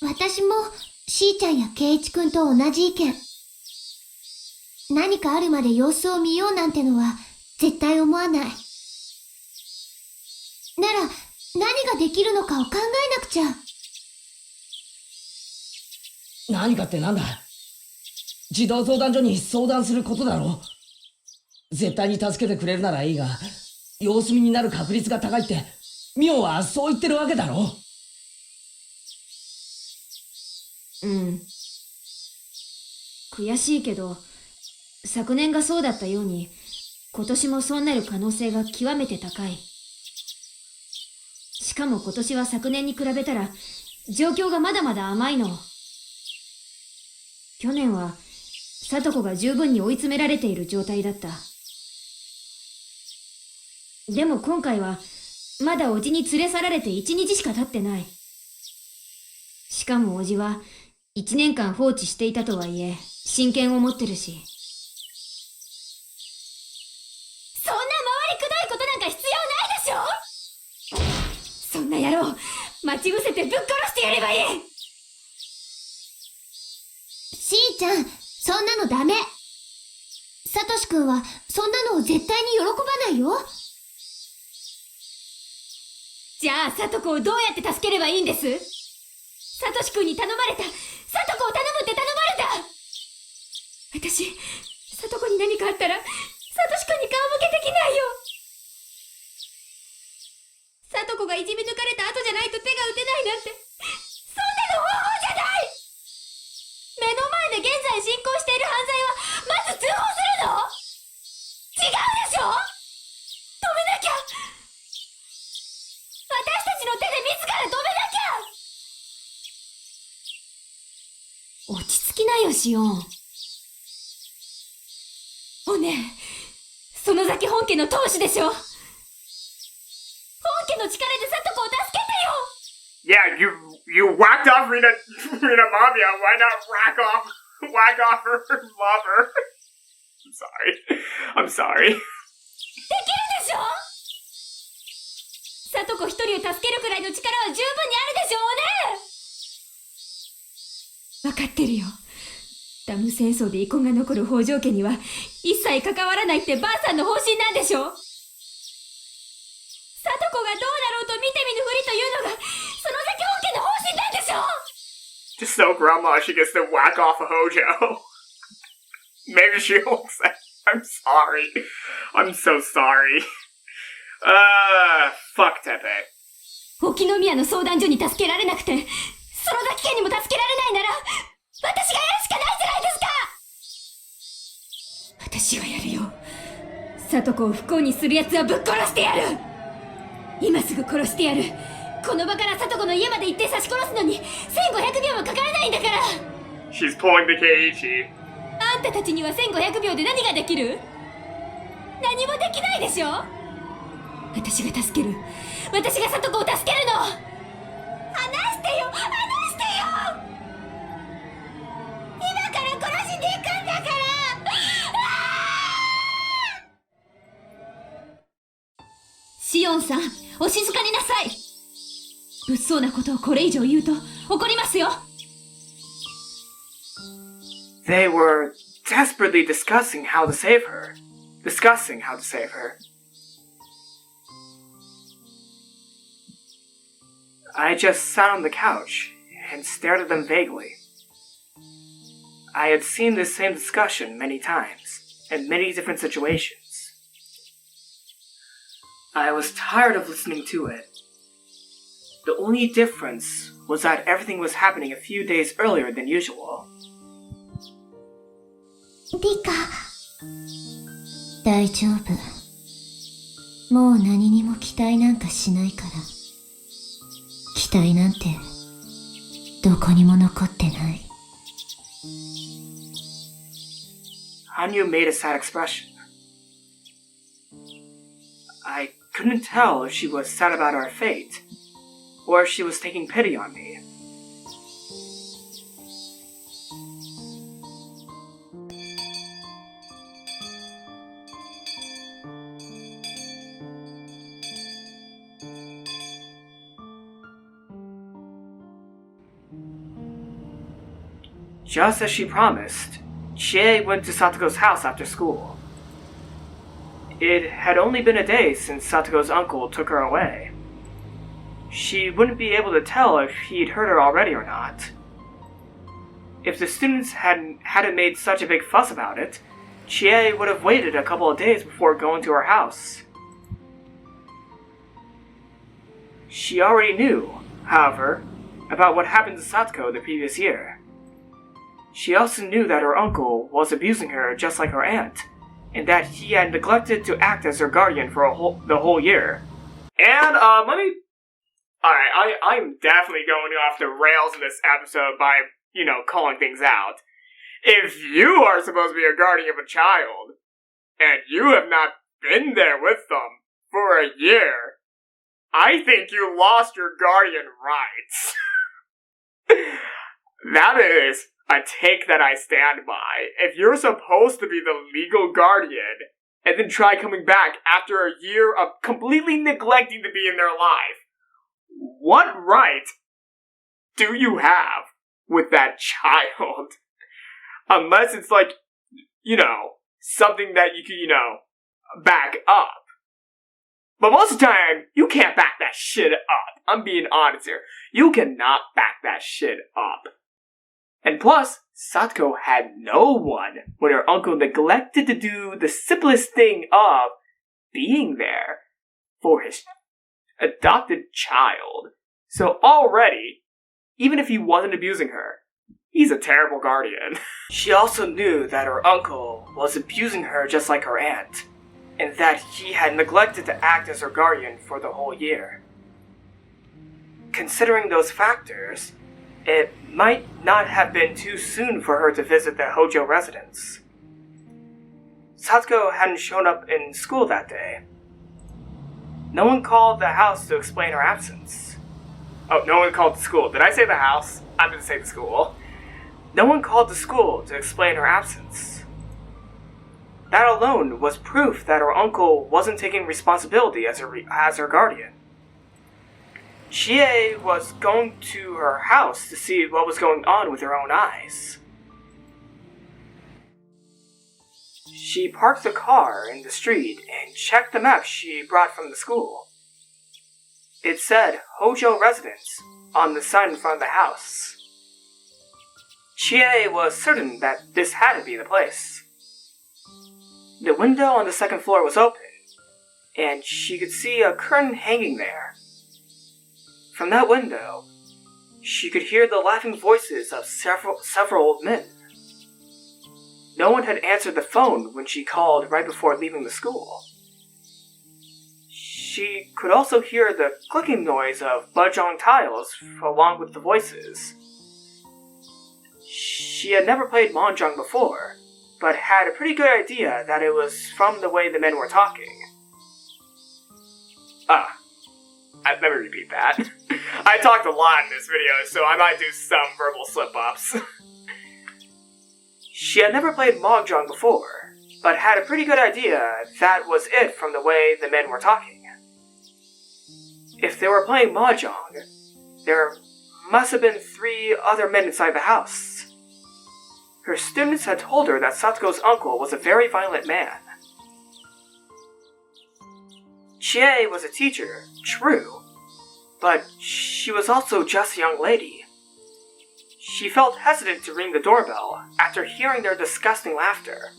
[SPEAKER 4] 私もしーちゃんやケイイチくんと同じ意見。何かあるまで様子を見ようなんてのは絶対思わない。なら何ができるのかを考えなくちゃ。
[SPEAKER 10] 何かってなんだ。児童相談所に相談することだろ。絶対に助けてくれるならいいが、様子見になる確率が高いってミオはそう言ってるわけだろ。
[SPEAKER 2] うん。悔しいけど、昨年がそうだったように、今年もそうなる可能性が極めて高い。しかも今年は昨年に比べたら、状況がまだまだ甘いの。去年は、里子が十分に追い詰められている状態だった。でも今回は、まだおじに連れ去られて1日しか経ってない。しかもおじは、1年間放置していたとはいえ、親権を持ってるし。そんな回りくどいことなんか必要ないでしょ。そんな野郎、待ち伏せてぶっ殺してやればいい。
[SPEAKER 4] しーちゃん、そんなのダメ。サトシくんはそんなのを絶対に喜ばないよ。
[SPEAKER 2] じゃあ、サトコをどうやって助ければいいんです？サトシ君に頼まれた。サトコを頼むって頼まれた。私、サトコに何かあったら、サトシ君に顔向けできないよ。サトコがいじめ抜かれた後じゃないと手が打てないなんて、そんなの方法じゃない。目の前で現在進行している犯罪は、まず通報するの？違うでしょ？止めなきゃ。私たちの手で自ら止めなきゃ。落ち着きなよ、シオン。おねえ、園崎本家の当主でしょ。本家の力でサトコを助けてよ。
[SPEAKER 1] Yeah, you whacked off Rina Mamiya. Why not whack off her lover? I'm sorry.
[SPEAKER 2] できるでしょ。サトコ一人を助けるくらいの力は十分にあるでしょうね。分かってるよ。ダム戦争で遺恨が残る北条家には一切関わらないってばあさんの方針なんでしょ。サトコがどうなろうと見て見ぬふりというのが園崎本家の方針なんでしょ。
[SPEAKER 1] Just so grandma she gets to whack off a Hojo. Maybe she won't say, I'm sorry. I'm so sorry. Fuck Tepe.
[SPEAKER 2] 沖宮の相談所に助けられなくて、園崎家にも助けられないなら、私がやるしかないじゃないですか。私がやるよ。サトコを不幸にする奴はぶっ殺してやる。今すぐ殺してやる。この場からサトコの家まで行って刺し殺すのに1500秒もかからないんだから。
[SPEAKER 1] She's pulling the Keiichi.
[SPEAKER 2] あんたたちには1500秒で何ができる？何もできないでしょ。私が助ける。私がサトコを助けるの。離してよ、離してよ。今から殺しに行くんだから。シオンさん、お静かになさい。物騒なことをこれ以上言うと怒りますよ。
[SPEAKER 1] They were desperately discussing how to save her. I just sat on the couch and stared at them vaguely. I had seen this same discussion many times, in many different situations. I was tired of listening to it. The only difference was that everything was happening a few days earlier than usual.
[SPEAKER 4] リカ、大丈夫。もう何にも期待なんかしないから。期待なんてどこにも残ってない。
[SPEAKER 1] Hanyu made a sad expression. I couldn't tell if she was sad about our fate, or if she was taking pity on me. Just as she promised, Chie went to Satoko's house after school. It had only been a day since Satoko's uncle took her away. She wouldn't be able to tell if he'd hurt her already or not. If the students hadn't made such a big fuss about it, Chie would have waited a couple of days before going to her house. She already knew, however, about what happened to Satoko the previous year. She also knew that her uncle was abusing her just like her aunt, and that he had neglected to act as her guardian for the whole year. And, I'm definitely going off the rails in this episode by, calling things out. If you are supposed to be a guardian of a child, and you have not been there with them for a year, I think you lost your guardian rights. That is a take that I stand by. If you're supposed to be the legal guardian, and then try coming back after a year of completely neglecting to be in their life, what right do you have with that child? Unless it's like, something that you can, back up. But most of the time, you can't back that shit up. I'm being honest here. You cannot back that shit up. And plus, Satoko had no one when her uncle neglected to do the simplest thing of being there for his adopted child. So already, even if he wasn't abusing her, he's a terrible guardian. She also knew that her uncle was abusing her just like her aunt, and that he had neglected to act as her guardian for the whole year. Considering those factors, it might not have been too soon for her to visit the Houjou residence. Satoko hadn't shown up in school that day. No one called the house to explain her absence. Oh, no one called the school. Did I say the house? I didn't say the school. No one called the school to explain her absence. That alone was proof that her uncle wasn't taking responsibility as her guardian. Chie was going to her house to see what was going on with her own eyes. She parked the car in the street and checked the map she brought from the school. It said Houjou residence on the sign in front of the house. Chie was certain that this had to be the place. The window on the second floor was open, and she could see a curtain hanging there. From that window, she could hear the laughing voices of several old men. No one had answered the phone when she called right before leaving the school. She could also hear the clicking noise of mahjong tiles along with the voices. She had never played mahjong before, but had a pretty good idea that it was from the way the men were talking. Let me repeat that. I talked a lot in this video, so I might do some verbal slip-ups. She had never played mahjong before, but had a pretty good idea that was it from the way the men were talking. If they were playing mahjong, there must have been 3 other men inside the house. Her students had told her that Satoko's uncle was a very violent man. Chie was a teacher, true, but she was also just a young lady. She felt hesitant to ring the doorbell after hearing their disgusting laughter.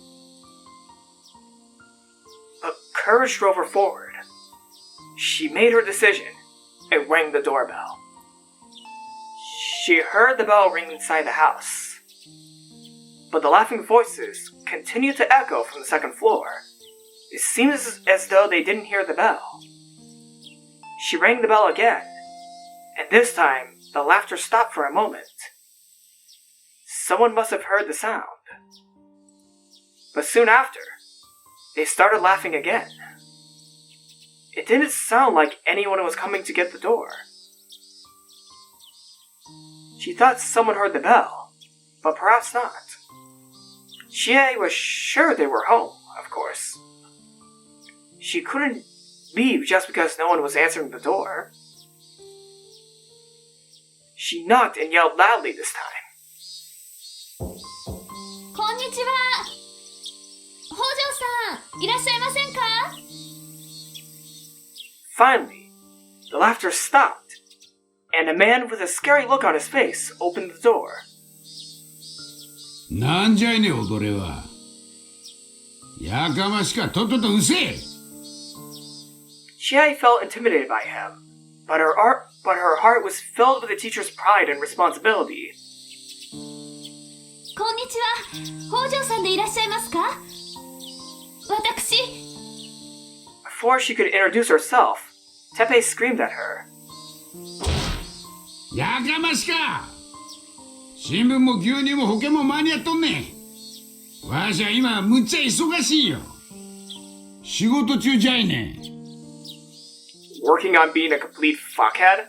[SPEAKER 1] But courage drove her forward. She made her decision and rang the doorbell. She heard the bell ring inside the house, but the laughing voices continued to echo from the second floor. It seemed as though they didn't hear the bell. She rang the bell again, and this time the laughter stopped for a moment. Someone must have heard the sound. But soon after, they started laughing again. It didn't sound like anyone was coming to get the door. She thought someone heard the bell, but perhaps not. Chie was sure they were home, of course. She couldn't leave just because no one was answering the door. She knocked and yelled loudly this time.
[SPEAKER 2] こんにちは。北条さん、いらっしゃいませんか?
[SPEAKER 1] Finally, the laughter stopped, and a man with a scary look on his face opened the door.
[SPEAKER 6] なんじゃいね踊れは。やかましかとっととうせえ。
[SPEAKER 1] Chie felt intimidated by him, but her heart was filled with the teacher's pride and responsibility.
[SPEAKER 2] こんにちは。北条さんでいらっしゃいますか? 私。
[SPEAKER 1] Before she could introduce herself, Teppei screamed at her.
[SPEAKER 6] やかましか。新聞も牛乳も保険も間に合っとんねん。わしは今むっちゃ忙しいよ。仕事中じゃいねん。
[SPEAKER 1] Working on being a complete fuckhead?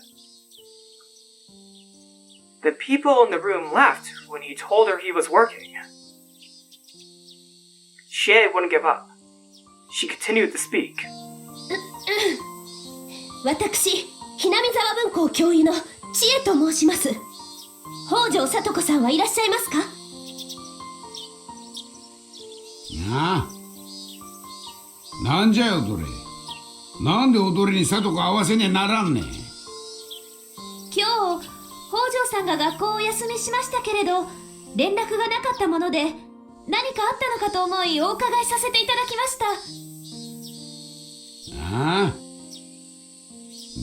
[SPEAKER 1] The people in the room laughed when he told her he was working. Chie wouldn't give up. She continued to speak.
[SPEAKER 2] 私、ひなみ沢文庫教諭の千恵と申します。北条さと子さんはいらっしゃいますか?
[SPEAKER 6] なあ。なんじゃよ踊れ。なんで踊りにさとこ合わせねえならんねん。
[SPEAKER 2] 今日、北条さんが学校をお休みしましたけれど、連絡がなかったもので、何かあったのかと思いお伺いさせていただきました。
[SPEAKER 6] ああ、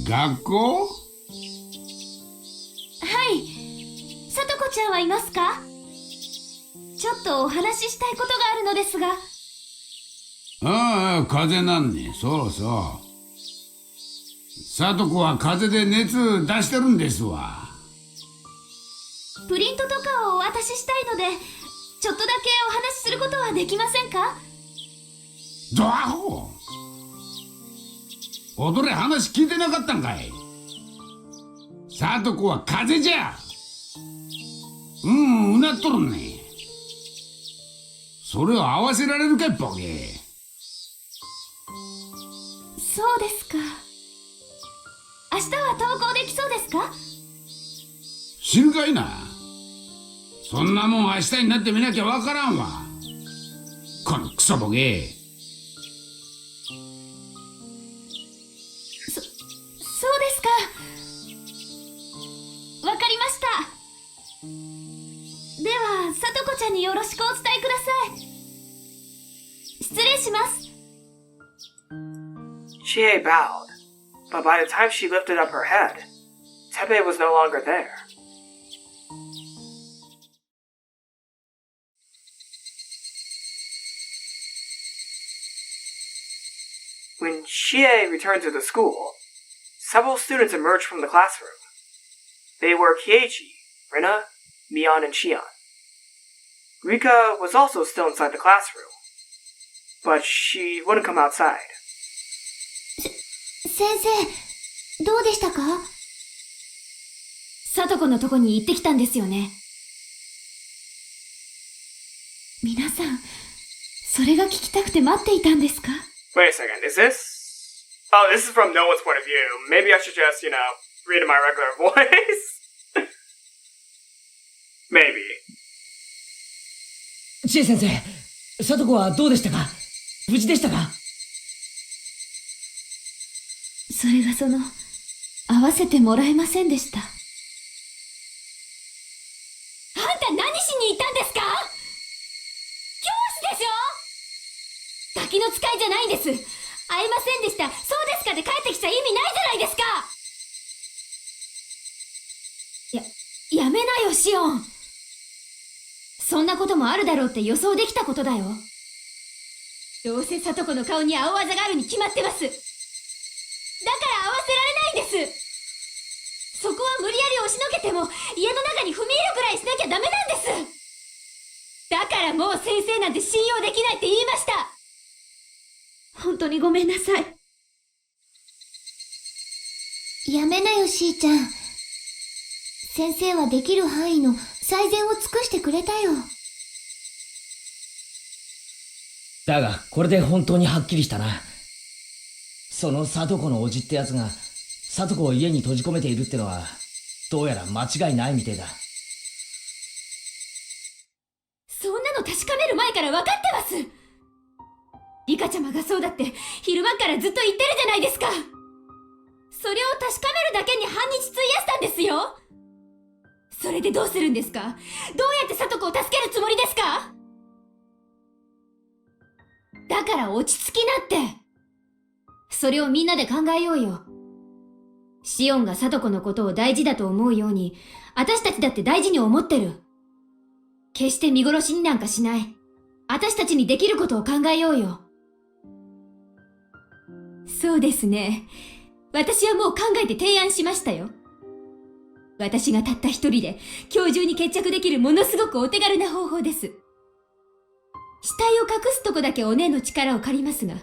[SPEAKER 6] 学校？
[SPEAKER 2] はい。さとこちゃんはいますか？ちょっとお話ししたいことがあるのですが。
[SPEAKER 6] ああ、風邪なんね。そうそう。さとこは風邪で熱出してるんですわ。
[SPEAKER 2] プリントとかをお渡ししたいので、ちょっとだけお話しすることはできませんか？
[SPEAKER 6] ドアホ！踊れ話聞いてなかったんかい。さとこは風邪じゃ。うなっとるね。それを合わせられるかい、ボケ。
[SPEAKER 2] そうですか。明日は登校できそうですか？
[SPEAKER 6] 知るかいな。そんなもん明日になってみなきゃわからんわ。このクソボケ。
[SPEAKER 2] そうですか。わかりました。では、さとこちゃんによろしくお伝えください。失礼します。
[SPEAKER 1] Chie bowed, but by the time she lifted up her head, Teppei was no longer there. When Chie returned to the school, several students emerged from the classroom. They were Keiichi, Rina, Mion, and Shion. Rika was also still inside the classroom, but she wouldn't come outside.
[SPEAKER 4] 先生、どうでしたか？
[SPEAKER 2] さとこのとこに行ってきたんですよね。皆さん、それが聞きたくて待っていたんですか？
[SPEAKER 1] Wait a second, is this? Oh, this is from no one's point of view. Maybe I should just, read in my regular voice? Maybe.
[SPEAKER 10] チエ先生、さとこはどうでしたか？無事でしたか？
[SPEAKER 2] それが会わせてもらえませんでした。あんた何しに行ったんですか？教師でしょ？ガキの使いじゃないんです。会えませんでした。そうですかで帰ってきちゃ意味ないじゃないですか。やめなよ、シオン。そんなこともあるだろうって予想できたことだよ。どうせさとこの顔に青あざがあるに決まってます。だから合わせられないんです。そこは無理やり押しのけても家の中に踏み入るくらいしなきゃダメなんです。だからもう先生なんて信用できないって言いました。本当にごめんなさい。
[SPEAKER 4] やめなよ、しーちゃん。先生はできる範囲の最善を尽くしてくれたよ。
[SPEAKER 10] だが、これで本当にはっきりしたな。そのさとこのおじってやつが、さとこを家に閉じ込めているってのは、どうやら間違いないみてえだ。
[SPEAKER 2] そんなの確かめる前から分かってます。リカちゃまがそうだって昼間からずっと言ってるじゃないですか。それを確かめるだけに半日費やしたんですよ。それでどうするんですか？どうやってさとこを助けるつもりですか？だから落ち着きなって。それをみんなで考えようよ。シオンがさとこのことを大事だと思うように、私たちだって大事に思ってる。決して見殺しになんかしない。私たちにできることを考えようよ。そうですね。私はもう考えて提案しましたよ。私がたった一人で今日中に決着できるものすごくお手軽な方法です。死体を隠すとこだけお姉の力を借りますが。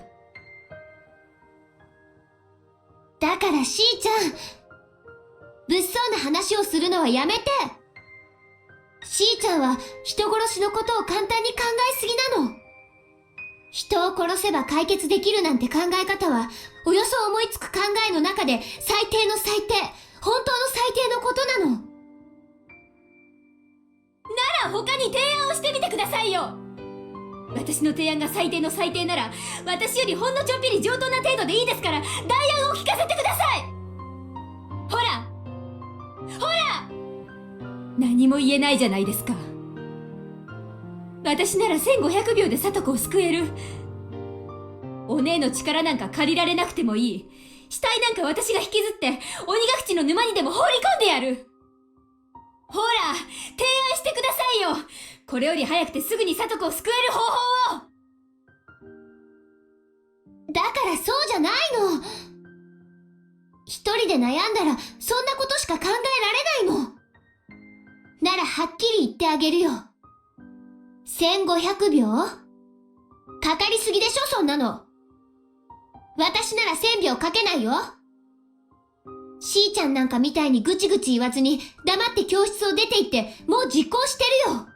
[SPEAKER 4] だからしーちゃん、物騒な話をするのはやめて。しーちゃんは人殺しのことを簡単に考えすぎなの。人を殺せば解決できるなんて考え方は、およそ思いつく考えの中で最低の最低、本当の最低のことなの。
[SPEAKER 2] なら他に提案をしてみてくださいよ。私の提案が最低の最低なら、私よりほんのちょっぴり上等な程度でいいですから、代案を聞かせてください。ほら何も言えないじゃないですか。私なら1500秒で聡子を救える。お姉の力なんか借りられなくてもいい。死体なんか私が引きずって鬼ヶ淵の沼にでも放り込んでやる。ほら、提案してくださいよ。これより早くてすぐに聡子を救える方法を。
[SPEAKER 4] だからそうじゃないの。一人で悩んだらそんなことしか考えられないの。ならはっきり言ってあげるよ。1500秒？かかりすぎでしょ、そんなの。私なら1000秒かけないよ。しーちゃんなんかみたいにぐちぐち言わずに黙って教室を出て行ってもう実行してるよ。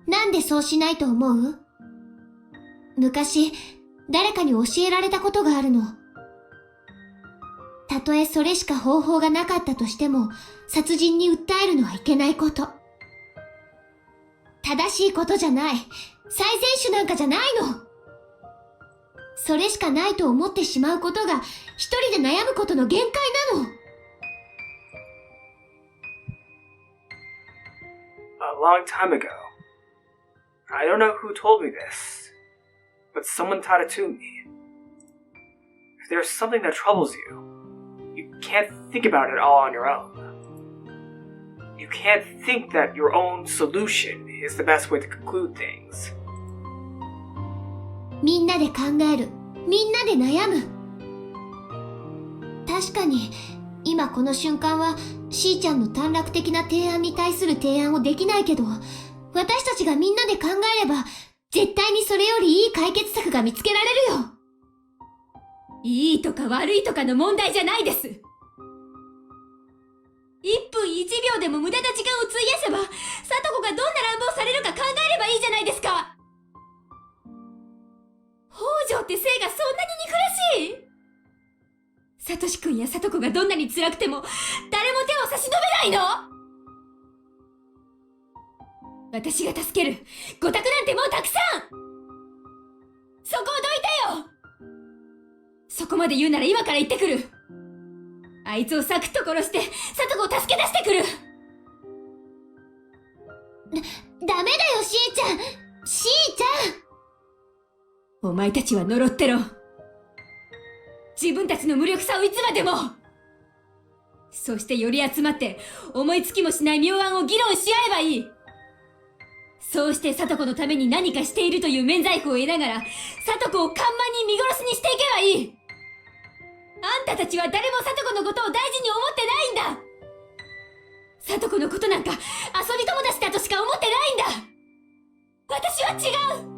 [SPEAKER 4] なんでそうしないと思う？昔誰かに教えられたことがあるの。たとえそれしか方法がなかったとしても殺人に訴えるのはいけないこと。正しいことじゃない。最善手なんかじゃないの。それしかないと思ってしまうことが一人で悩むことの限界なの。
[SPEAKER 1] A long time ago. I don't know who told me this, but someone taught it to me. If there's something that troubles you, you can't think about it all on your own. You can't think that your own solution is the best way to conclude things.
[SPEAKER 4] みんなで考える。みんなで悩む。確かに今この瞬間はしーちゃんの短絡的な提案に対する提案をできないけど、私たちがみんなで考えれば絶対にそれよりいい解決策が見つけられるよ。
[SPEAKER 2] いいとか悪いとかの問題じゃないです。1分1秒でも無駄な時間を費やせば、聡子がどんな乱暴されるか考えればいいじゃないですか。北条って性がそんなに憎らしい？サトシ君や聡子がどんなに辛くても誰も手を差し伸べないの？私が助ける。ご託なんてもうたくさん。そこをどいてよ。そこまで言うなら今から行ってくる。あいつをサクッと殺して聡子を助け出してくる。
[SPEAKER 4] ダメだよ、しーちゃん。しーちゃん。
[SPEAKER 2] お前たちは呪ってろ。自分たちの無力さをいつまでも。そしてより集まって思いつきもしない妙案を議論し合えばいい。そうして聡子のために何かしているという免罪符を得ながら聡子を看板に見殺しにしていけばいい。あんたたちは誰も聡子のことを大事に思ってないんだ。聡子のことなんか遊び友達だとしか思ってないんだ。私は違う。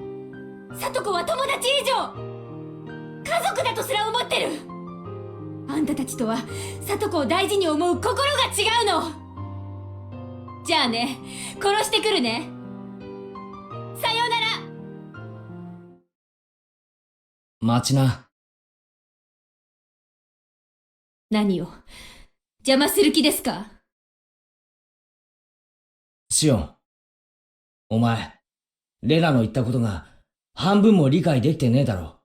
[SPEAKER 2] 聡子は友達以上家族だとすら思ってる。あんたたちとは聡子を大事に思う心が違うの。じゃあね、殺してくるね。さようなら。
[SPEAKER 10] 待ちな。
[SPEAKER 2] 何を邪魔する気ですか？
[SPEAKER 10] シオン、お前、レナの言ったことが半分も理解できてねえだろ。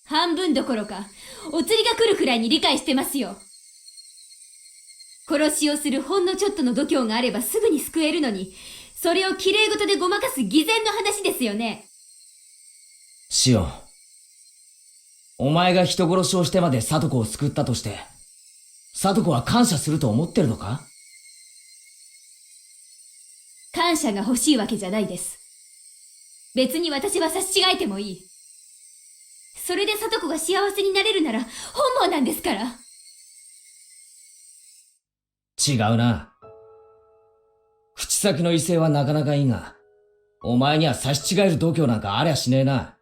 [SPEAKER 2] 半分どころかお釣りが来るくらいに理解してますよ。殺しをするほんのちょっとの度胸があればすぐに救えるのに、それを綺麗事でごまかす偽善の話ですよね。
[SPEAKER 10] シオン、お前が人殺しをしてまで聡子を救ったとして、聡子は感謝すると思ってるのか？
[SPEAKER 2] 感謝が欲しいわけじゃないです。別に私は差し違えてもいい。それで聡子が幸せになれるなら本望なんですから。
[SPEAKER 10] 違うな。口先の威勢はなかなかいいが、お前には差し違える度胸なんかありゃしねえな。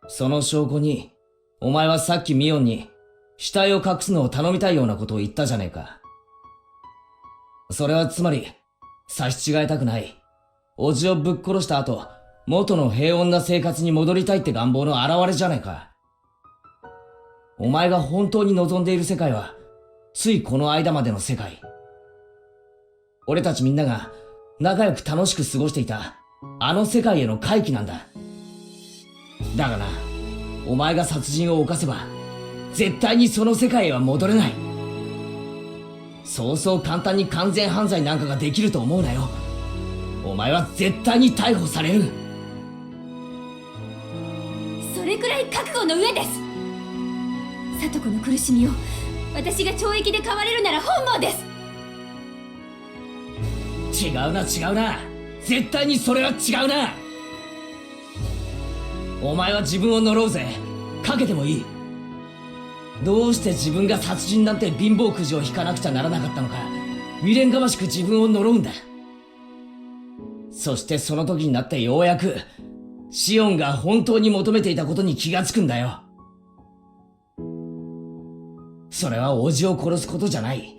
[SPEAKER 10] その証拠に、お前はさっきミオンに死体を隠すのを頼みたいようなことを言ったじゃねえか。それはつまり、差し違えたくない。おじをぶっ殺した後、元の平穏な生活に戻りたいって願望の表れじゃねえか。お前が本当に望んでいる世界は、ついこの間までの世界。俺たちみんなが仲良く楽しく過ごしていた、あの世界への回帰なんだ。だがな、お前が殺人を犯せば、絶対にその世界へは戻れない。そうそう簡単に完全犯罪なんかができると思うなよ。お前は絶対に逮捕される。
[SPEAKER 2] それくらい覚悟の上です。里子の苦しみを私が懲役で買われるなら本望です。
[SPEAKER 10] 違うな違うな、絶対にそれは違うな。お前は自分を呪うぜ。かけてもいい。どうして自分が殺人なんて貧乏くじを引かなくちゃならなかったのか、未練がましく自分を呪うんだ。そしてその時になってようやくシオンが本当に求めていたことに気がつくんだよ。それは叔父を殺すことじゃない。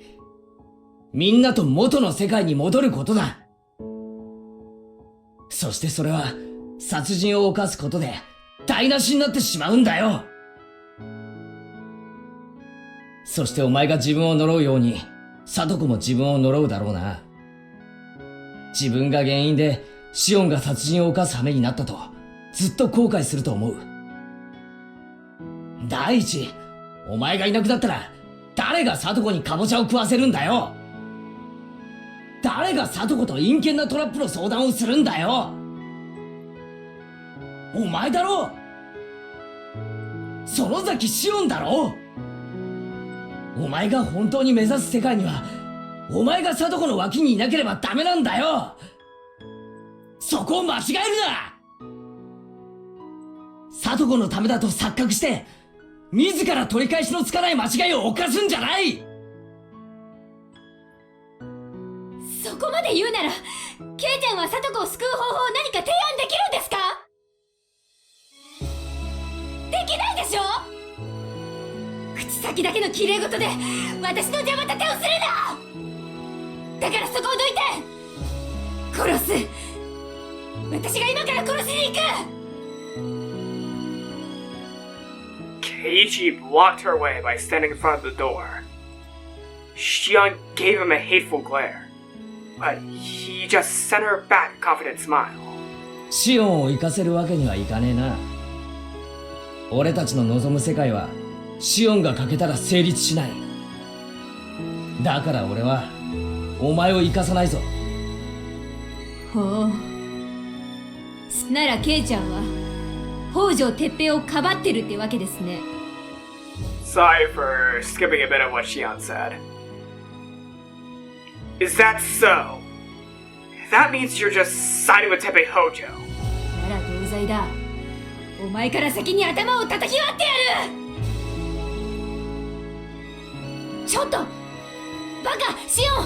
[SPEAKER 10] みんなと元の世界に戻ることだ。そしてそれは殺人を犯すことで台無しになってしまうんだよ。そしてお前が自分を呪うように里子も自分を呪うだろうな。自分が原因でシオンが殺人を犯す羽目になったとずっと後悔すると思う。第一、お前がいなくなったら誰が里子にカボチャを食わせるんだよ。誰が里子と陰険なトラップの相談をするんだよ。お前だろ。園崎シオンだろ。お前が本当に目指す世界にはお前が里子の脇にいなければダメなんだよ。そこを間違えるな。里子のためだと錯覚して自ら取り返しのつかない間違いを犯すんじゃない。
[SPEAKER 2] そこまで言うならケイちゃんは里子を救う方法を何か提案できるんですか？できないでしょ。口先だけの綺麗事で私の邪魔立てをするな。だからそこをどいて殺す。私が今から殺しに行く。
[SPEAKER 1] Keiichi blocked her way by standing in front of the door. Shion gave him a hateful glare, but he just sent her back a confident smile.
[SPEAKER 10] シオンを生かせるわけにはいかねえな。俺たちの望む世界はシオンが欠けたら成立しない。だから俺はお前を生かさないぞ。
[SPEAKER 2] ほう。ならケイちゃんは北条哲平をかばってるってわけですね。
[SPEAKER 1] Sorry for skipping a bit of what Shion said. Is that so? That means you're just siding with Teppei Houjou.
[SPEAKER 2] なら同罪だ。お前から先に頭を叩き割ってやる。ちょっとバカシオ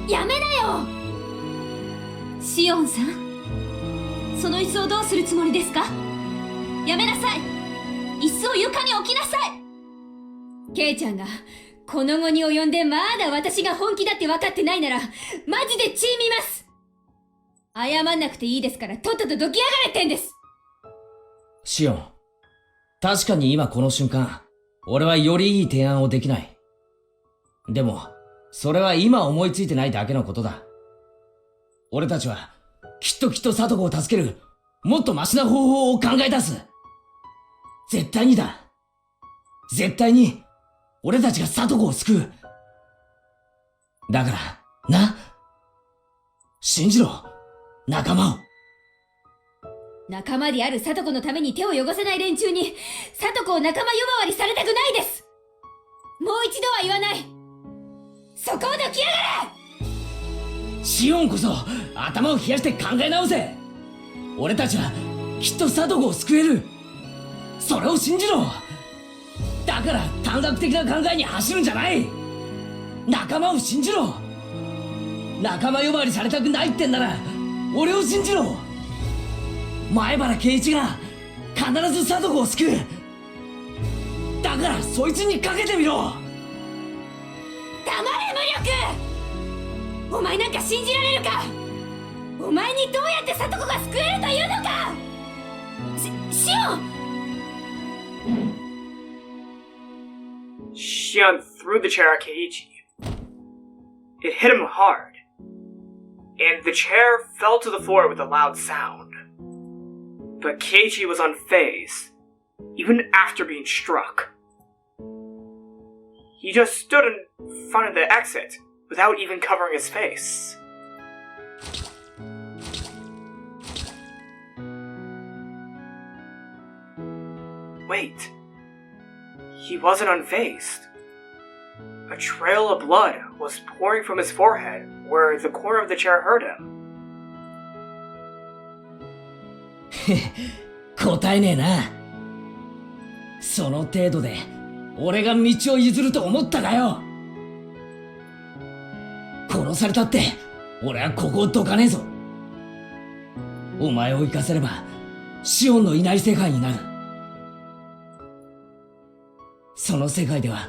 [SPEAKER 2] ン、やめなよ。シオンさん、その椅子をどうするつもりですか？やめなさい。椅子を床に置きなさい。ケイちゃんがこの後に及んでまだ私が本気だって分かってないならマジで血見ます。謝んなくていいですからとっととどきやがれってんです。
[SPEAKER 10] シオン、確かに今この瞬間俺はよりいい提案をできない。でもそれは今思いついてないだけのことだ。俺たちはきっと里子を助けるもっとマシな方法を考え出す。絶対にだ。絶対に俺たちが里子を救う。だからな、信じろ、仲間を。
[SPEAKER 2] 仲間である里子のために手を汚せない連中に里子を仲間呼ばわりされたくないです。もう一度は言わない。そこをどきやがれ。
[SPEAKER 10] シオンこそ頭を冷やして考え直せ。俺たちはきっと里子を救える。それを信じろ。だから短絡的な考えに走るんじゃない。仲間を信じろ。仲間呼ばわりされたくないってんなら俺を信じろ。前原圭一が必ず里子を救う。だからそいつにかけてみろ。
[SPEAKER 2] 黙れ無力。お前なんか信じられるか。お前にどうやって里子が救えるというのか。シオン。
[SPEAKER 1] Shion threw the chair at Keiichi. It hit him hard, and the chair fell to the floor with a loud sound. But Keiichi was unfazed, even after being struck. He just stood in front of the exit without even covering his face. Wait. He wasn't unfazed. A trail of blood was pouring from his forehead where the corner of the chair hurt him.
[SPEAKER 10] 答えねえな。その程度で俺が道を譲ると思ったかよ。殺されたって俺はここをどかねえぞ。お前を生かせればシオンのいない世界になる。その世界では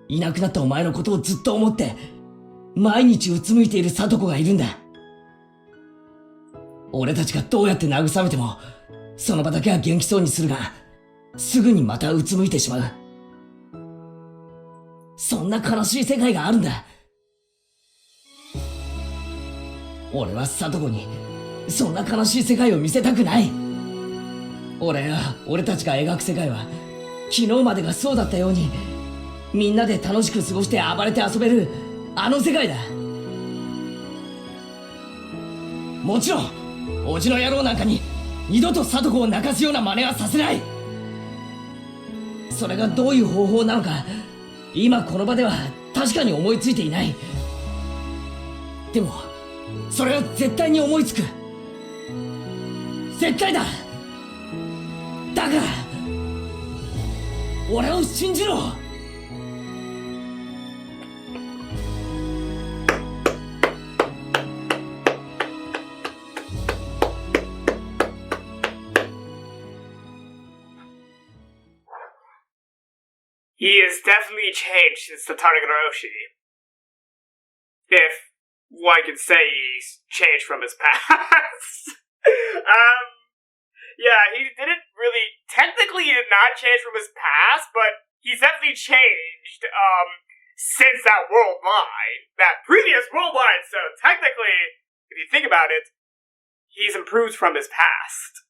[SPEAKER 10] いなくなったお前のことをずっと思って毎日うつむいている聡子がいるんだ。俺たちがどうやって慰めてもその場だけは元気そうにするがすぐにまたうつむいてしまう。そんな悲しい世界があるんだ。俺は聡子にそんな悲しい世界を見せたくない。俺たちが描く世界は昨日までがそうだったようにみんなで楽しく過ごして暴れて遊べるあの世界だ。もちろんおじの野郎なんかに二度と聡子を泣かすような真似はさせない。それがどういう方法なのか今この場では確かに思いついていない。でもそれは絶対に思いつく。絶対だ。だから俺を信じろ。
[SPEAKER 1] He has definitely changed since the Tanagaroshi. If one can say he's changed from his past. Yeah, he didn't really, technically he did not change from his past, but he's definitely changed, since that world line, that previous world line, so technically, if you think about it, he's improved from his past.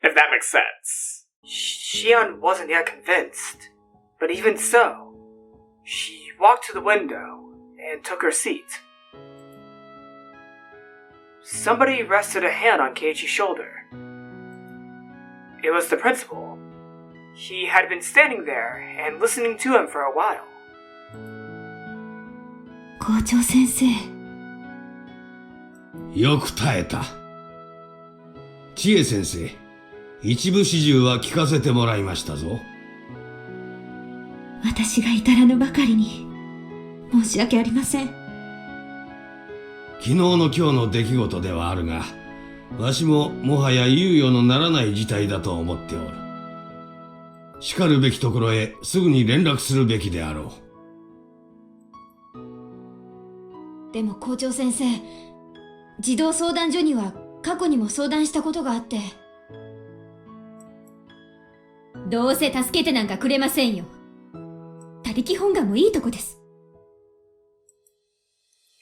[SPEAKER 1] If that makes sense. Shion wasn't yet convinced, but even so, she walked to the window and took her seat. Somebody rested a hand on Keiichi's shoulder. It was the principal. He had been standing there and listening to him for a while.
[SPEAKER 2] 校長先生。
[SPEAKER 11] よく耐えた。千恵先生、一部始終は聞かせてもらいましたぞ。
[SPEAKER 2] 私が至らぬばかりに申し訳ありません。
[SPEAKER 11] 昨日の今日の出来事ではあるが、わしももはや猶予のならない事態だと思っておる。しかるべきところへすぐに連絡するべきであろ
[SPEAKER 2] う。でも校長先生、児童相談所には過去にも相談したことがあって。どうせ助けてなんかくれませんよ。他力本願もいいとこです。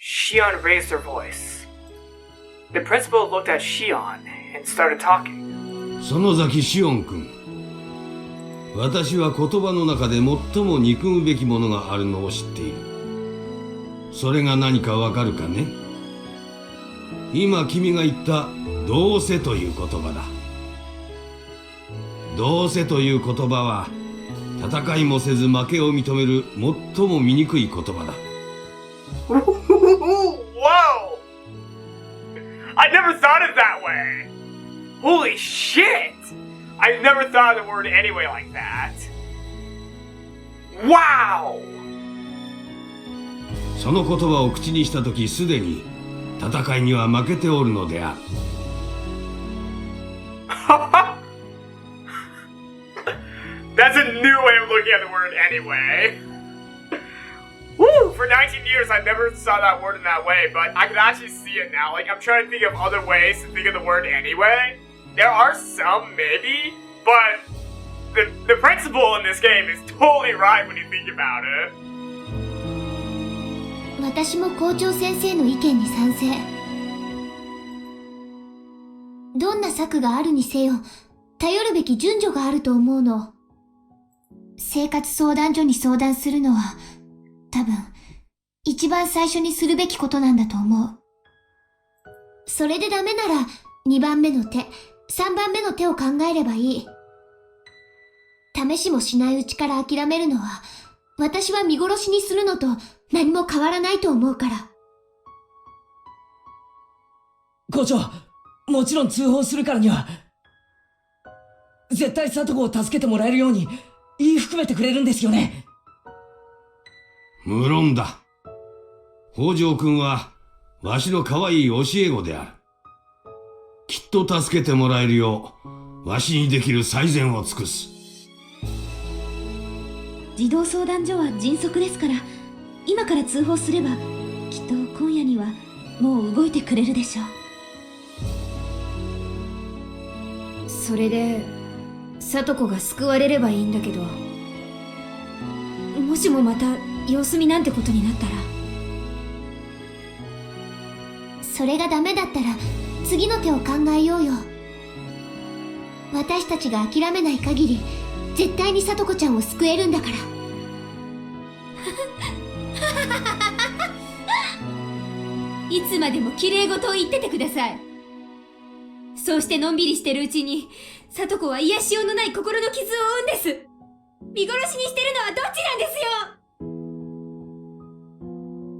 [SPEAKER 1] Shion raised her voice. The principal looked at Shion and started talking.
[SPEAKER 11] 園崎シオン君、私は言葉の中で最も憎むべきものがあるのを知っている。それが何かわかるかね。今君が言ったどうせという言葉だ。どうせという言葉は戦いもせず負けを認める最も醜い言葉だ。
[SPEAKER 1] Whoa! I never thought of it that way! Holy shit! I've never thought of the word anyway like that. Wow!
[SPEAKER 11] その言葉を口にしたときすでに戦いには負けておるのである。
[SPEAKER 1] That's a new way of looking at the word anyway. Woo! For 19 years, I never saw that word in that way, but I can actually see it now. Like, I'm trying to think of other ways to think of the word anyway. There are some, maybe, but the principle in this game is totally right when you think about it.
[SPEAKER 4] 私も校長先生の意見に賛成。どんな策があるにせよ、頼るべき順序があると思うの。生活相談所に相談するのは、多分、一番最初にするべきことなんだと思う。それでダメなら、2番目の手、3番目の手を考えればいい。試しもしないうちから諦めるのは、私は見殺しにするのと何も変わらないと思うから。
[SPEAKER 10] 校長、もちろん通報するからには、絶対里子を助けてもらえるように言い含めてくれるんですよね。
[SPEAKER 11] 無論だ。北条君は、わしの可愛い教え子である。きっと助けてもらえるよう、わしにできる最善を尽くす。
[SPEAKER 2] 児童相談所は迅速ですから、今から通報すればきっと今夜にはもう動いてくれるでしょう。
[SPEAKER 12] それで里子が救われればいいんだけど、もしもまた様子見なんてことになったら。
[SPEAKER 4] それがダメだったら次の手を考えようよ。私たちが諦めない限り絶対に里子ちゃんを救えるんだから。
[SPEAKER 2] いつまでも綺麗事を言っててください。そうしてのんびりしてるうちに里子は癒しようのない心の傷を負うんです。見殺しにしてるのはどっちなんで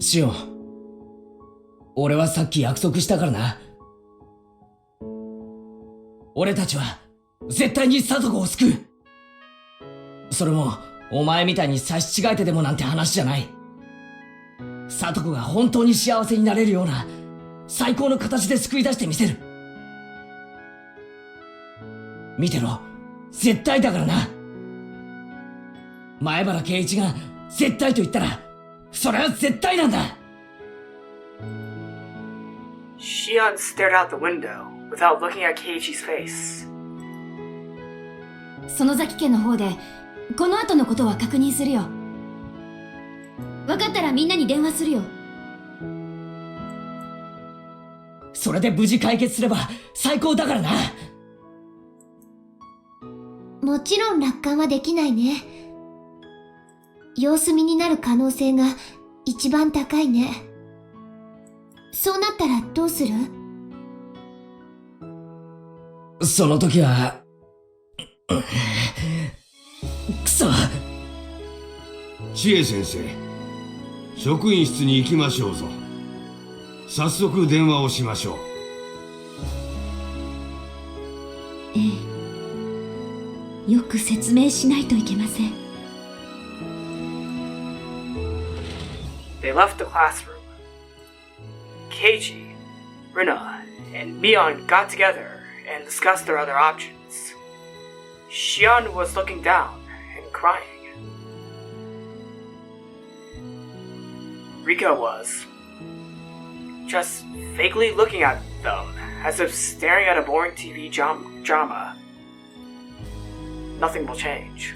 [SPEAKER 2] すよ。
[SPEAKER 10] シオン、俺はさっき約束したからな。俺たちは絶対に里子を救う。それもお前みたいに差し違えてでもなんて話じゃない。里子が本当に幸せになれるような最高の形で救い出してみせる。見てろ、絶対だからな。前原圭一が絶対と言ったらそれは絶対なんだ。
[SPEAKER 1] Shion stared out the window without looking at Keiichi's face.
[SPEAKER 12] 園崎家の方でこの後のことは確認するよ。分かったらみんなに電話するよ。
[SPEAKER 10] それで無事解決すれば最高だからな。
[SPEAKER 4] もちろん楽観はできないね。様子見になる可能性が一番高いね。そうなったらどうする？
[SPEAKER 10] その時はくそ。
[SPEAKER 11] 千恵先生、職員室に行きましょうぞ。早速電話をしましょう。
[SPEAKER 2] よく説明しないといけません。
[SPEAKER 1] They left the classroom. Keiichi, Rina, and Mion got together and discussed their other options. Shion was looking down and crying. Rika was just vaguely looking at them as if staring at a boring TV drama. Nothing will change.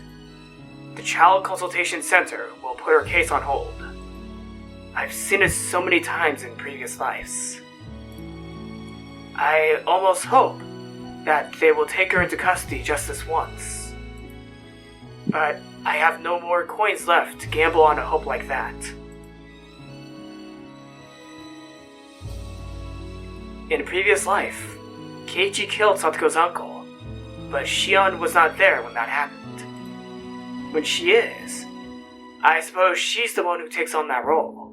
[SPEAKER 1] The Child Consultation Center will put her case on hold. I've seen it so many times in previous lives. I almost hope that they will take her into custody just this once. But I have no more coins left to gamble on a hope like that. In a previous life, Keiichi killed Satoko's uncle, but Shion was not there when that happened. When she is, I suppose she's the one who takes on that role.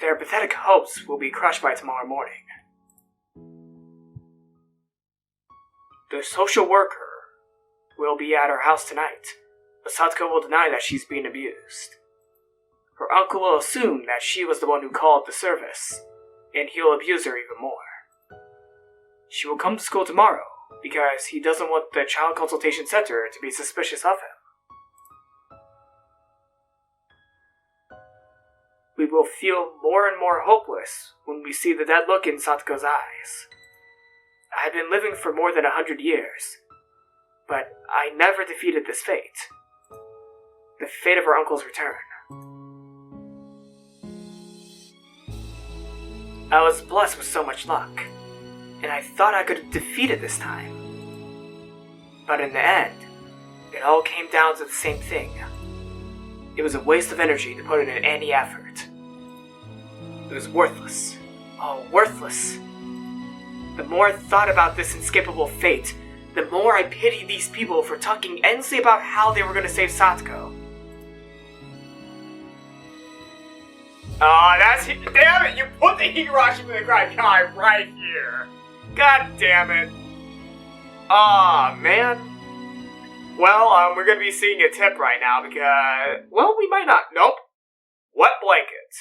[SPEAKER 1] Their pathetic hopes will be crushed by tomorrow morning. The social worker will be at her house tonight, but Satoko will deny that she's being abused. Her uncle will assume that she was the one who called the service, and he'll abuse her even more. She will come to school tomorrow because he doesn't want the Child Consultation Center to be suspicious of him. We will feel more and more hopeless when we see the dead look in Satoko's eyes. I have been living for more than 100 years, but I never defeated this fate. The fate of her uncle's return. I was blessed with so much luck, and I thought I could defeat it this time. But in the end, it all came down to the same thing. It was a waste of energy to put in any effort. It was worthless. Oh, worthless. The more I thought about this inescapable fate, the more I pitied these people for talking endlessly about how they were going to save Satoko. Damn it, you put the Higurashi with the guy right here. God damn it. Aw, man. Well, we're gonna be seeing a tip right now because, well, we might not. Nope. Wet blanket.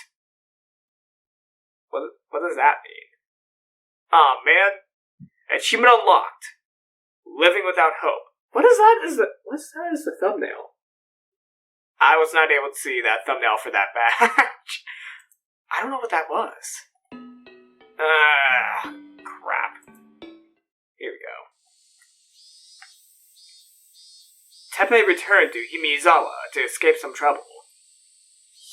[SPEAKER 1] What does that mean? Aw, man. Achievement unlocked. Living without hope. What is that? What's that as the thumbnail? I was not able to see that thumbnail for that badge. I don't know what that was. Crap. Here we go. Teppei returned to Himizawa to escape some trouble.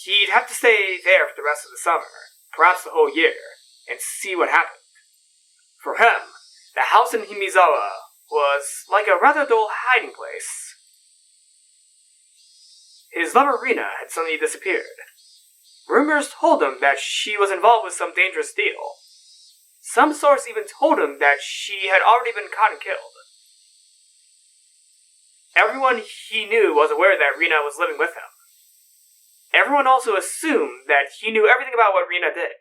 [SPEAKER 1] He'd have to stay there for the rest of the summer, perhaps the whole year, and see what happened. For him, the house in Himizawa was like a rather dull hiding place. His lover Rina had suddenly disappeared. Rumors told him that she was involved with some dangerous deal. Some source even told him that she had already been caught and killed. Everyone he knew was aware that Rina was living with him. Everyone also assumed that he knew everything about what Rina did.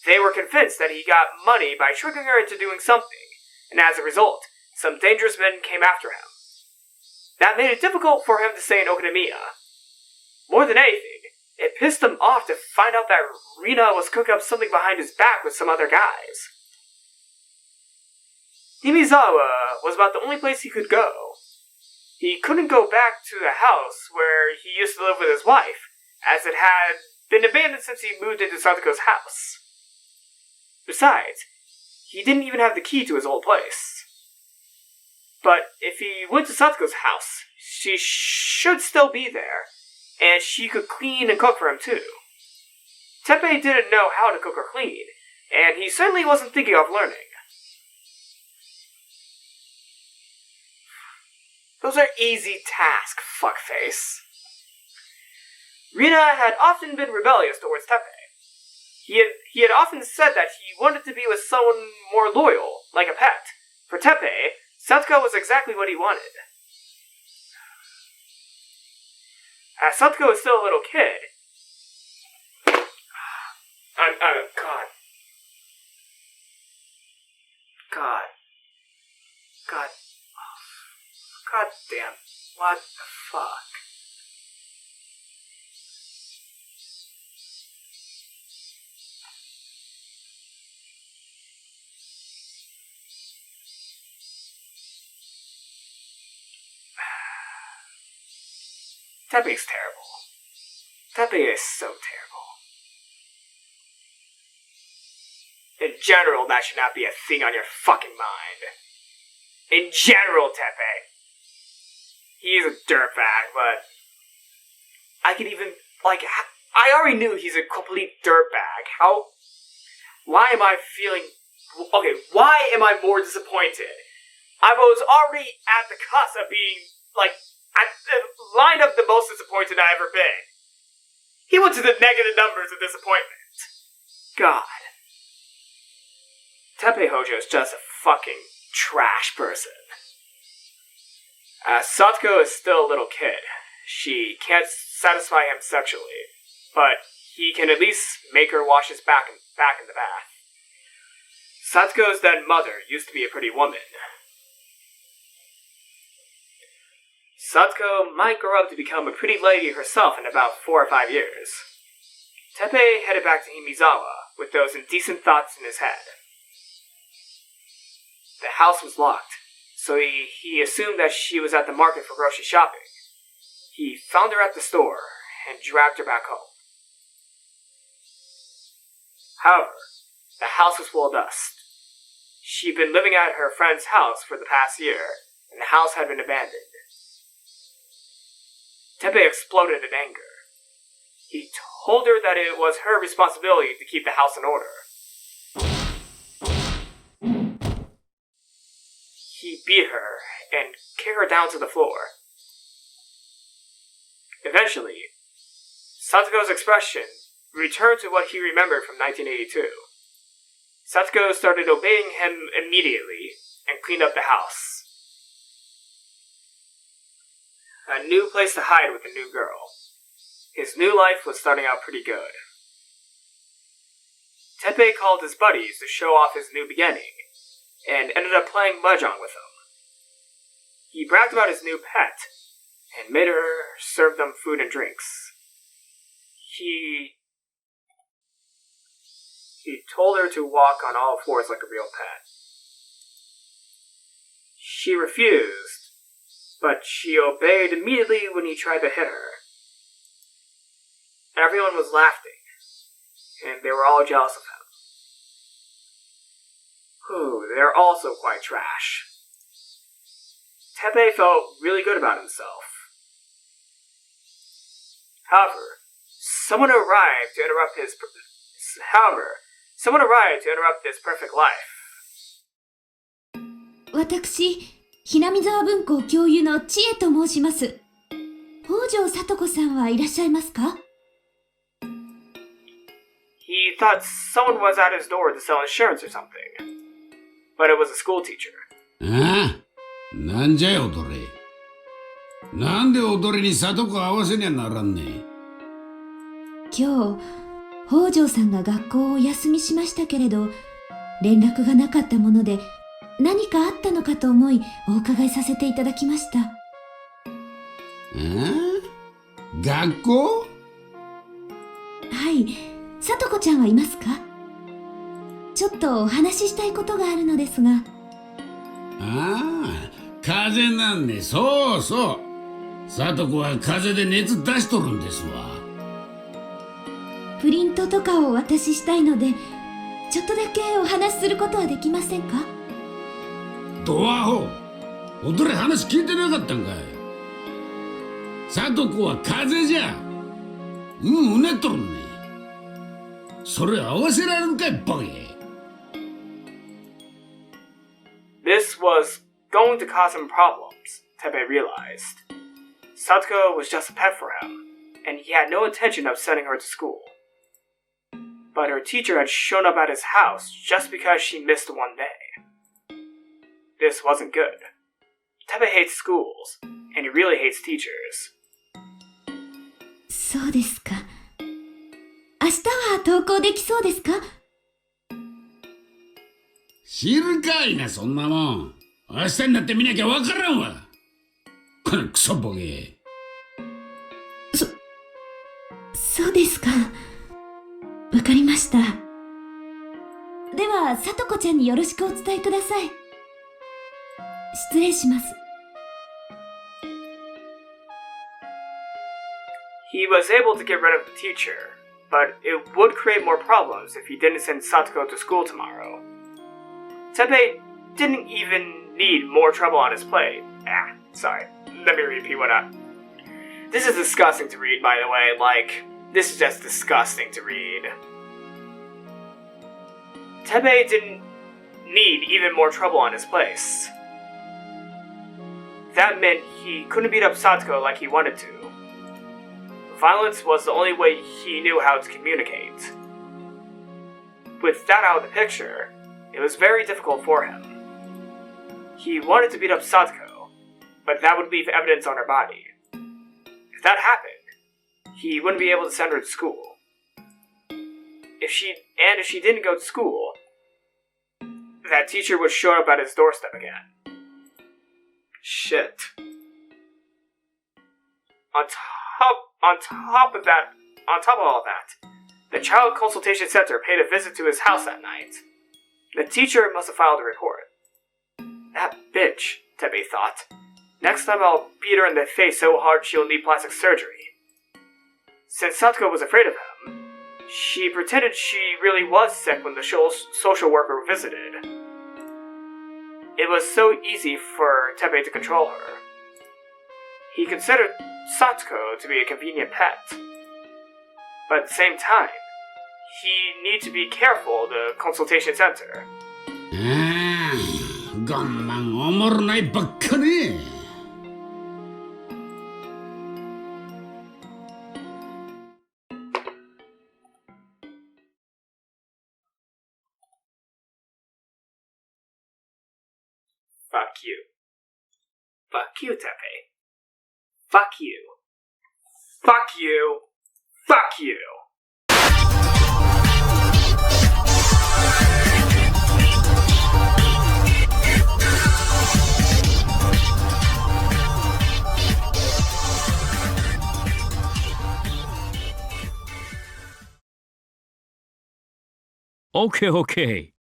[SPEAKER 1] They were convinced that he got money by tricking her into doing something, and as a result, some dangerous men came after him. That made it difficult for him to stay in Okamiya. More than anything, it pissed him off to find out that Rina was cooking up something behind his back with some other guys. Himizawa was about the only place he could go. He couldn't go back to the house where he used to live with his wife, as it had been abandoned since he moved into Satoko's house. Besides, he didn't even have the key to his old place. But if he went to Satoko's house, she should still be there, and she could clean and cook for him too. Teppei didn't know how to cook or clean, and he certainly wasn't thinking of learning. Those are easy tasks, fuckface. Rina had often been rebellious towards Teppei. He had often said that he wanted to be with someone more loyal, like a pet. For Teppei, Satoko was exactly what he wanted. As Satoko is still a little kid, God damn, what the fuck? Teppei's terrible. Teppei is so terrible. In general, that should not be a thing on your fucking mind. In general, Teppei. He's a dirtbag, but I could even, I already knew he's a complete dirtbag. Why am I more disappointed? I was already at the cusp of being, lined up the most disappointed I've ever been. He went to the negative numbers of disappointment. God. Teppei Houjou is just a fucking trash person. Satoko is still a little kid. She can't satisfy him sexually, but he can at least make her wash his back in the bath. Satoko's dead mother used to be a pretty woman. Satoko might grow up to become a pretty lady herself in about 4 or 5 years. Teppei headed back to Himizawa with those indecent thoughts in his head. The house was locked, so he assumed that she was at the market for grocery shopping. He found her at the store and dragged her back home. However, the house was full of dust. She'd been living at her friend's house for the past year, and the house had been abandoned. Teppei exploded in anger. He told her that it was her responsibility to keep the house in order. He beat her and kick her down to the floor. Eventually, Satoko's expression returned to what he remembered from 1982. Satoko started obeying him immediately and cleaned up the house. A new place to hide with a new girl. His new life was starting out pretty good. Teppei called his buddies to show off his new beginning, and ended up playing mahjong with them. He bragged about his new pet, and made her serve them food and drinks. He told her to walk on all fours like a real pet. She refused, but she obeyed immediately when he tried to hit her. Everyone was laughing, and they were all jealous of him. They're also quite trash. Teppei felt really good about himself. However, someone arrived to interrupt his perfect life.
[SPEAKER 2] 私、ひなみ沢文庫教諭の千恵と申します。北条聡子さんはいらっしゃいますか？
[SPEAKER 1] He thought someone was at his door to sell insurance or something, but it was a school teacher.
[SPEAKER 6] ああ、なんじゃい踊れ。なんで踊りに里子合わせにゃならんね。
[SPEAKER 2] 今日、北条さんが学校をお休みしましたけれど、連絡がなかったもので、何かあったのかと思いお伺いさせていただきました。
[SPEAKER 6] 学校？
[SPEAKER 2] はい、聡子ちゃんはいますか？ちょっとお話ししたいことがあるのですが。
[SPEAKER 6] ああ、風邪なんね。そうそう。聡子は風邪で熱出しとるんですわ。
[SPEAKER 2] プリントとかをお渡ししたいので、ちょっとだけお話しすることはできませんか？
[SPEAKER 6] ドアホ、踊れ話聞いてなかったんかい。聡子は風邪じゃ。うねっとるね。それ合わせられるかい、バカye.
[SPEAKER 1] This was going to cause him problems, Teppei realized. Satoko was just a pet for him, and he had no intention of sending her to school. But her teacher had shown up at his house just because she missed one day. This wasn't good. Teppei hates schools, and he really hates teachers.
[SPEAKER 2] そうですか。明日は登校できそうですか？
[SPEAKER 6] 知るかいな、そんなもん。明日になって見なきゃわからんわ。このクソボケ。
[SPEAKER 2] そうですか。わかりました。では、聡子ちゃんによろしくお伝えください。失礼します。
[SPEAKER 1] He was able to get rid of the teacher, but it would create more problems if he didn't send Satoko to school tomorrow. Teppei didn't even need more trouble on his plate. Sorry. Let me repeat what I... This is disgusting to read, by the way. This is just disgusting to read. Teppei didn't need even more trouble on his place. That meant he couldn't beat up Satoko like he wanted to. Violence was the only way he knew how to communicate. With that out of the picture, it was very difficult for him. He wanted to beat up Satoko, but that would leave evidence on her body. If that happened, he wouldn't be able to send her to school. If she didn't go to school, that teacher would show up at his doorstep again. Shit. On top of all that, the Child Consultation Center paid a visit to his house that night. The teacher must have filed a report. That bitch, Teppei thought. Next time I'll beat her in the face so hard she'll need plastic surgery. Since Satoko was afraid of him, she pretended she really was sick when the social worker visited. It was so easy for Teppei to control her. He considered Satoko to be a convenient pet. But at the same time, he needed to be careful of the consultation center.
[SPEAKER 6] ガンマンおもろないばっかり。
[SPEAKER 1] Fuck you. Fuck you, Tepe. Fuck you. Fuck you. Fuck you.
[SPEAKER 3] Okay, okay.